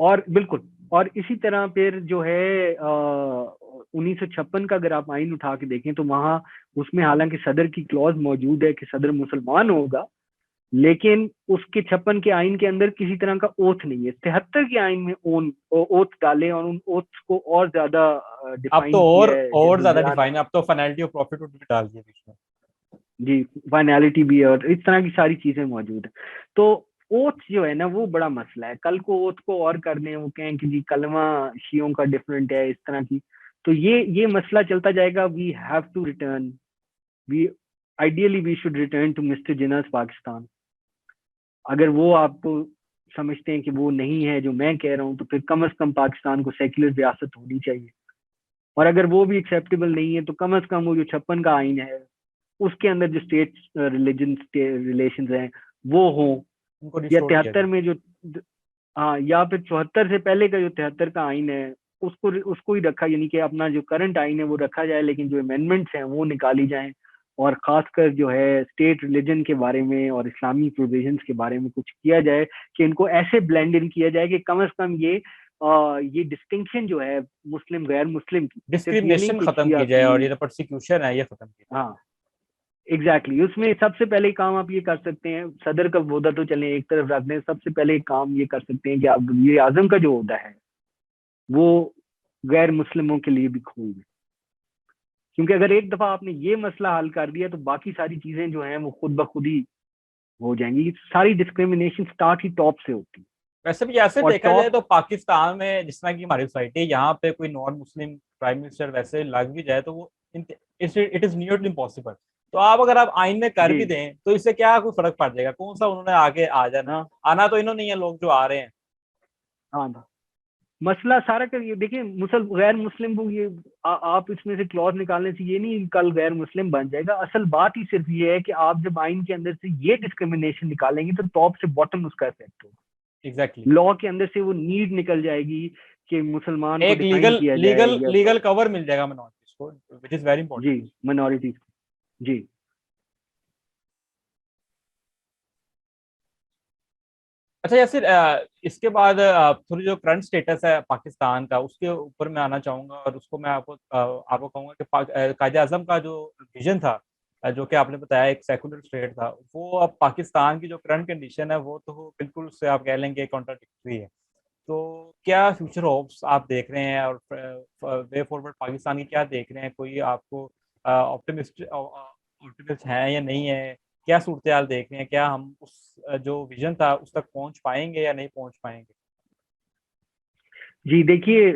اور بالکل. اور اسی طرح پھر جو ہے 1956 کا اگر آپ آئین اٹھا کے دیکھیں تو وہاں اس میں حالانکہ صدر کی کلوز موجود ہے کہ صدر مسلمان ہوگا، لیکن اس کے 56 کے آئین کے اندر کسی طرح کا اوتھ نہیں ہے. 73 کے آئین میں اوتھ ڈالے، اور ان اوتھ کو اور زیادہ اب تو ڈیفائن کیا ہے. اور زیادہ ڈیفائن، اب تو فائنلٹی آف پروفٹ بھی ڈال دیا بیچ میں. جی، فائنلٹی بھی ہے، اور اس طرح کی ساری چیزیں موجود ہیں. تو اوتھ جو ہے نا وہ بڑا مسئلہ ہے. کل کو اوتھ کو اور کر دیں، وہ کہیں کہ جی کلمہ شیعوں کا ڈفرینٹ ہے، اس طرح کی، تو یہ مسئلہ چلتا جائے گا. We have to return, we ideally we should return to Mr Jinnah Pakistan. اگر وہ آپ کو سمجھتے ہیں کہ وہ نہیں ہے جو میں کہہ رہا ہوں، تو پھر کم از کم پاکستان کو سیکولر ریاست ہونی چاہیے. اور اگر وہ بھی ایکسیپٹیبل نہیں ہے تو کم از کم وہ جو 56 کا آئین ہے اس کے اندر جو اسٹیٹ ریلیجن ریلیشنز ہیں وہ ہوں، ان کو یا ریسٹور کیا 73 جائے. میں جو ہاں، یا پھر 74 سے پہلے کا جو 73 کا آئین ہے اس کو ہی رکھا، یعنی کہ اپنا جو کرنٹ آئین ہے وہ رکھا جائے، لیکن جو امینڈمنٹس ہیں وہ نکالی جائیں. اور خاص کر جو ہے اسٹیٹ ریلیجن کے بارے میں اور اسلامی پروویژنس کے بارے میں کچھ کیا جائے کہ ان کو ایسے بلینڈ ان کیا جائے کہ کم از کم یہ ڈسٹنکشن جو ہے مسلم غیر مسلم کی، صرف یہ نہیں ڈسکریمنیشن کہ ختم شیعہ کی جائے، اور یہ پرسیکیوشن ہے یہ ختم کی جائے. ہاں ایگزیکٹلی. اس میں سب سے پہلے کام آپ یہ کر سکتے ہیں، صدر کا عہدہ تو چلیں ایک طرف رکھ دیں، سب سے پہلے کام یہ کر سکتے ہیں کہ آپ وزیر اعظم کا جو عہدہ ہے وہ غیر مسلموں کے لیے بھی کھول دیں. کیونکہ اگر ایک دفعہ آپ نے یہ مسئلہ حل کر دیا تو باقی ساری چیزیں جو ہیں وہ خود بخود ہی ہو جائیں گی. ساری ڈسکریمنیشن سٹارٹ ہی ٹاپ سے ہوتی ہے. ویسے بھی ایسے اور دیکھا جائے ٹاپ تو پاکستان میں جس طرح کی ہماری سوسائٹی ہے، یہاں پہ کوئی نان مسلم پرائم منسٹر ویسے لگ بھی جائے تو وہ اٹ از نیئرلی امپاسبل. تو اگر آپ آئین میں کر جی بھی دیں تو اس سے کیا کوئی فرق پڑ جائے گا؟ کون سا انہوں نے آگے آ جانا، آنا تو انہوں نے ہے، لوگ جو آ رہے ہیں. ہاں، مسئلہ سارا کا یہ دیکھیں، غیر مسلم کو یہ آپ اس میں سے کلوز نکالنے سے یہ نہیں کل غیر مسلم بن جائے گا. اصل بات ہی صرف یہ ہے کہ آپ جب آئین کے اندر سے یہ ڈسکریمنیشن نکالیں گے تو ٹاپ سے باٹم اس کا افیکٹ ہوگا. ایگزیکٹلی، لا کے اندر سے وہ نیڈ نکل جائے گی کہ مسلمان کو ایک ڈیفائن کیا جائے یا لیگل کور مل جائے گا منورٹیز کو، وچ از ویری امپورٹنٹ. جی منورٹیز. جی اچھا یاسر، اس کے بعد تھوڑی جو کرنٹ اسٹیٹس ہے پاکستان کا اس کے اوپر میں آنا چاہوں گا، اور اس کو میں آپ کو کہوں گا کہ قائد اعظم کا جو ویژن تھا، جو کہ آپ نے بتایا ایک سیکولر اسٹیٹ تھا، وہ اب پاکستان کی جو کرنٹ کنڈیشن ہے وہ تو بالکل سے آپ کہہ لیں گے کانٹراڈکٹری ہے. تو کیا فیوچر ہوپس آپ دیکھ رہے ہیں، اور وے فارورڈ پاکستان کی کیا دیکھ رہے ہیں؟ کوئی آپ کو آپٹیمسٹ ہیں یا نہیں ہے؟ کیا صورتحال دیکھ رہے ہیں؟ کیا ہم اس جو ویژن تھا اس تک پہنچ پائیں گے یا نہیں پہنچ پائیں گے؟ جی دیکھیے،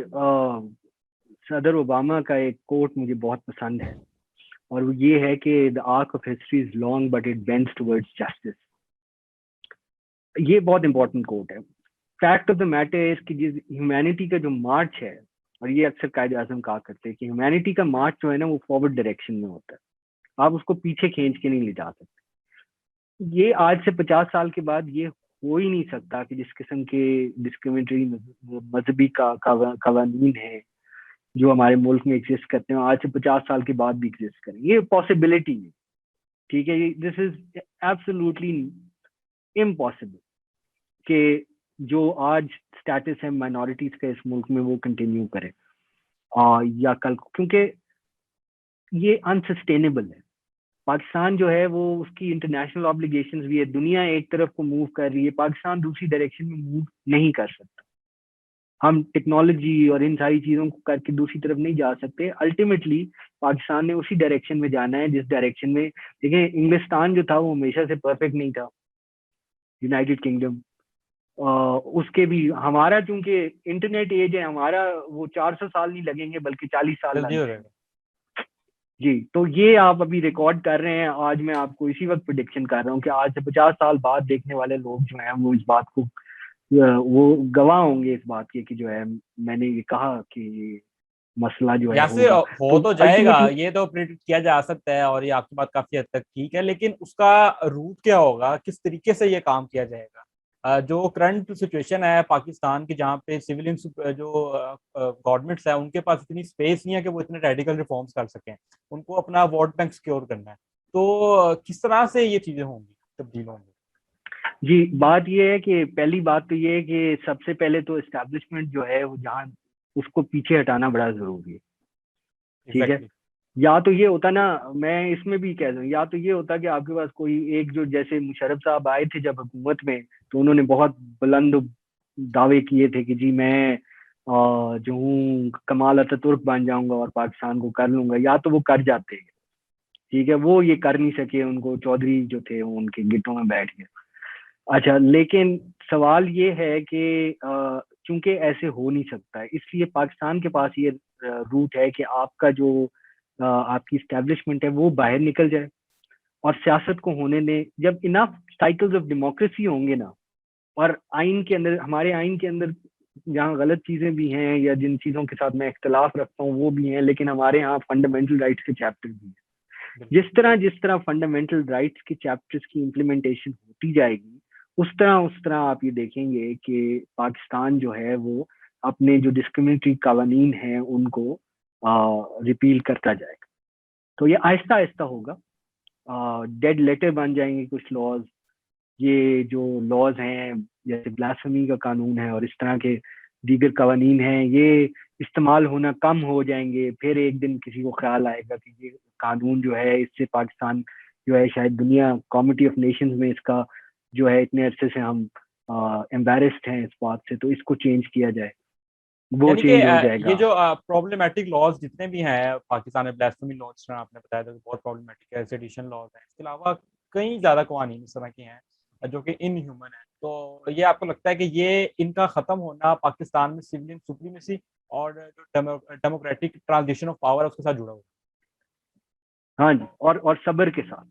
صدر اوباما کا ایک کوٹ مجھے بہت پسند ہے، اور وہ یہ ہے کہ the arc of history is long but it bends towards justice. یہ بہت امپورٹنٹ کوٹ ہے. فیکٹ آف دا میٹر ہے کہ ہیومینٹی کا جو مارچ ہے، اور یہ اکثر قائد اعظم کہا کرتے ہیں کہ ہیومینٹی کا مارچ جو ہے نا وہ فارورڈ ڈائریکشن میں ہوتا ہے، آپ اس کو پیچھے کھینچ کے نہیں لے جا سکتے. یہ آج سے 50 سال کے بعد یہ ہو ہی نہیں سکتا کہ جس قسم کے ڈسکریمنیٹری مذہبی قوانین ہیں جو ہمارے ملک میں ایگزسٹ کرتے ہیں، آج سے 50 سال کے بعد بھی ایگزسٹ کریں. یہ پاسبلٹی ہے، ٹھیک ہے. دس از ایبسولوٹلی امپاسبل کہ جو آج اسٹیٹس ہے مائنورٹیز کا اس ملک میں وہ کنٹینیو کرے یا کل کو، کیونکہ یہ انسسٹینیبل ہے. پاکستان جو ہے وہ اس کی انٹرنیشنل آبلیگیشنز بھی ہے، دنیا ایک طرف کو موو کر رہی ہے، پاکستان دوسری ڈائریکشن میں موو نہیں کر سکتا. ہم ٹیکنالوجی اور ان ساری چیزوں کو کر کے دوسری طرف نہیں جا سکتے. الٹیمیٹلی پاکستان نے اسی ڈائریکشن میں جانا ہے جس ڈائریکشن میں, دیکھیں انگلستان جو تھا وہ ہمیشہ سے پرفیکٹ نہیں تھا, یونائٹیڈ کنگڈم اس کے بھی, ہمارا چونکہ انٹرنیٹ ایج ہے ہمارا, وہ 400 سال نہیں لگیں گے بلکہ 40 سال لگ جائیں گے. جی, تو یہ آپ ابھی ریکارڈ کر رہے ہیں, آج میں آپ کو اسی وقت پریڈکشن کر رہا ہوں کہ آج سے 50 سال بعد دیکھنے والے لوگ جو ہیں وہ اس بات کو, وہ گواہ ہوں گے اس بات کے کہ جو ہے میں نے یہ کہا کہ یہ مسئلہ جو ہے ہوگا. ہو تو جائے گا, یہ تو پریڈکٹ کیا جا سکتا ہے, اور یہ آپ کی بات کافی حد تک ٹھیک ہے, لیکن اس کا روٹ کیا ہوگا, کس طریقے سے یہ کام کیا جائے گا. جو کرنٹ سچویشن ہے پاکستان کی, جہاں پہ سول جو گورنمنٹس ہیں ان کے پاس اتنی اسپیس نہیں ہے کہ وہ اتنے ریڈیکل ریفارمس کر سکیں, ان کو اپنا ووٹ بینک سیکیور کرنا ہے, تو کس طرح سے یہ چیزیں ہوں گی, تبدیل ہوں گی. جی, بات یہ ہے کہ پہلی بات تو یہ ہے کہ سب سے پہلے تو اسٹیبلشمنٹ جو ہے وہ جہاں, اس کو پیچھے ہٹانا بڑا ضروری ہے. ٹھیک ہے, یا تو یہ ہوتا نا, میں اس میں بھی کہہ دوں, یا تو یہ ہوتا کہ آپ کے پاس کوئی ایک, جو جیسے مشرف صاحب آئے تھے جب حکومت میں, تو انہوں نے بہت بلند دعوے کیے تھے کہ جی میں جو ہوں کمال اتاترک بن جاؤں گا اور پاکستان کو کر لوں گا, یا تو وہ کر جاتے ہیں. ٹھیک ہے, وہ یہ کر نہیں سکے, ان کو چودھری جو تھے وہ ان کے گٹوں میں بیٹھ گئے. اچھا, لیکن سوال یہ ہے کہ چونکہ ایسے ہو نہیں سکتا ہے, اس لیے پاکستان کے پاس یہ روٹ ہے کہ آپ کا جو آپ کی اسٹیبلشمنٹ ہے وہ باہر نکل جائے اور سیاست کو ہونے دیں. جب انف سائیکلز آف ڈیموکریسی ہوں گے نا, اور آئین کے اندر, ہمارے آئین کے اندر جہاں غلط چیزیں بھی ہیں یا جن چیزوں کے ساتھ میں اختلاف رکھتا ہوں وہ بھی ہیں, لیکن ہمارے یہاں فنڈامنٹل رائٹس کے چیپٹر بھی ہیں. جس طرح فنڈامنٹل رائٹس کے چیپٹرز کی امپلیمنٹیشن ہوتی جائے گی, اس طرح آپ یہ دیکھیں گے کہ پاکستان جو ہے وہ اپنے جو ڈسکریمنیٹری قوانین ہیں ان کو ریپیل کرتا جائے گا. تو یہ آہستہ آہستہ ہوگا, ڈیڈ لیٹر بن جائیں گے کچھ لاز. یہ جو لاز ہیں جیسے بلاسفیمی کا قانون ہے اور اس طرح کے دیگر قوانین ہیں, یہ استعمال ہونا کم ہو جائیں گے. پھر ایک دن کسی کو خیال آئے گا کہ یہ قانون جو ہے اس سے پاکستان جو ہے شاید دنیا کمیونٹی آف نیشنز میں اس کا جو ہے اتنے عرصے سے ہم امبیرسڈ ہیں اس بات سے, تو اس کو چینج کیا جائے, وہ چینج ہو جائے گا. یہ جو پرابلمٹک لاز جتنے بھی ہیں پاکستان میں, بلاسفیمی لاز آپ نے بتایا تھا بہت پرابلمٹک ہے, سیڈیشن لاز ہیں, اس کے علاوہ کئی زیادہ قوانین اس طرح کے ہیں جو کہ ان ہیومن ہیں. تو یہ آپ کو لگتا ہے کہ یہ ان کا ختم ہونا پاکستان میں سویلین سپریمیسی اور جو ڈیموکریٹک ٹرانزیشن آف پاور ہے اس کے ساتھ جڑا ہوا ہے؟ ہاں جی, اور صبر کے ساتھ,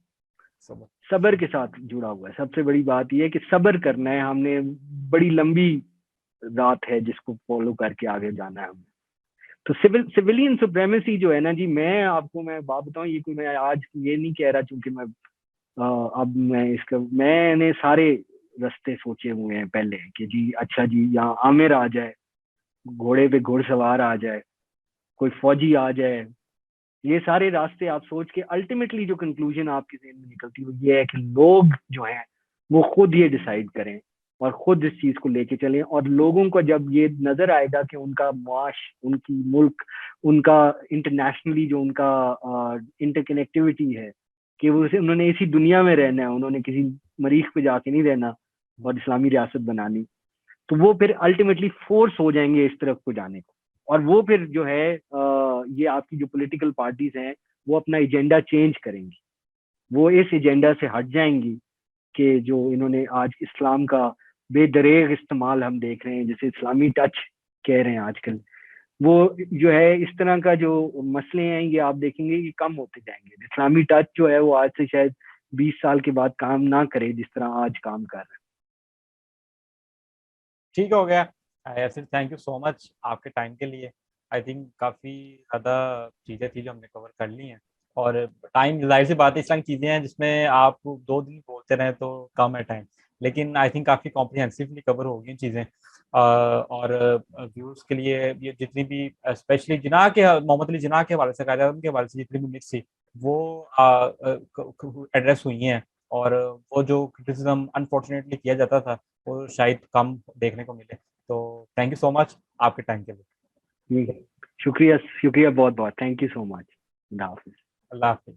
صبر کے ساتھ جڑا ہوا ہے. سب سے بڑی بات یہ ہے کہ صبر کرنا ہے. ہم نے بڑی لمبی رات ہے جس کو فالو کر کے آگے جانا ہے ہم نے. تو سویلین سپریمیسی جو ہے نا جی, میں آپ کو میں بات بتاؤں, یہ کوئی میں آج یہ نہیں کہہ رہا چونکہ میں اب میں اس کا, میں نے سارے رستے سوچے ہوئے ہیں پہلے کہ جی اچھا جی یہاں عامر آ جائے, گھوڑے پہ گھوڑ سوار آ جائے, کوئی فوجی آ جائے, یہ سارے راستے آپ سوچ کے الٹیمیٹلی جو کنکلوژن آپ کے ذہن میں نکلتی ہے وہ یہ ہے کہ لوگ جو ہیں وہ خود یہ ڈیسائیڈ کریں اور خود اس چیز کو لے کے چلیں. اور لوگوں کو جب یہ نظر آئے گا کہ ان کا معاش, ان کی ملک, ان کا انٹرنیشنلی جو ان کا انٹر کنیکٹیوٹی ہے کہ وہ انہوں نے اسی دنیا میں رہنا ہے, انہوں نے کسی مریخ پہ جا کے نہیں رہنا اور اسلامی ریاست بنانی, تو وہ پھر الٹیمیٹلی فورس ہو جائیں گے اس طرف کو جانے کو. اور وہ پھر جو ہے یہ آپ کی جو پولیٹیکل پارٹیز ہیں وہ اپنا ایجنڈا چینج کریں گی, وہ اس ایجنڈا سے ہٹ جائیں گی کہ جو انہوں نے آج اسلام کا بے دریغ استعمال ہم دیکھ رہے ہیں, جیسے اسلامی ٹچ کہہ رہے ہیں آج کل, وہ جو ہے اس طرح کا جو مسئلے ہیں یہ آپ دیکھیں گے کہ کم ہوتے جائیں گے. اسلامی ٹچ جو ہے وہ آج سے شاید 20 سال کے بعد کام نہ کرے جس طرح آج کام کر رہے ہیں. ٹھیک ہو گیا یاسر, تھینک یو سو مچ آپ کے ٹائم کے لیے. آئی تھنک کافی زیادہ چیزیں تھیں جو ہم نے کور کر لی ہیں, اور ٹائم ظاہر سی بات ہے اس طرح کی چیزیں ہیں جس میں آپ 2 دن بولتے رہیں تو کم ہے ٹائم, لیکن آئی تھنک کافی کمپریہنسولی کور ہو گئی چیزیں. اور ویورز کے لیے یہ جتنی بھی اسپیشلی جناح کے, محمد علی جناح کے حوالے سے, قائد اعظم کے حوالے سے جتنی بھی مکس تھی وہ ایڈریس ہوئی ہیں, اور وہ جو کرٹیسزم انفارچونیٹلی کیا جاتا تھا وہ شاید کم دیکھنے کو ملے. تو تھینک یو سو مچ آپ کے ٹائم کے لیے. شکریہ بہت بہت, تھینک یو سو مچ. اللہ حافظ. اللہ حافظ.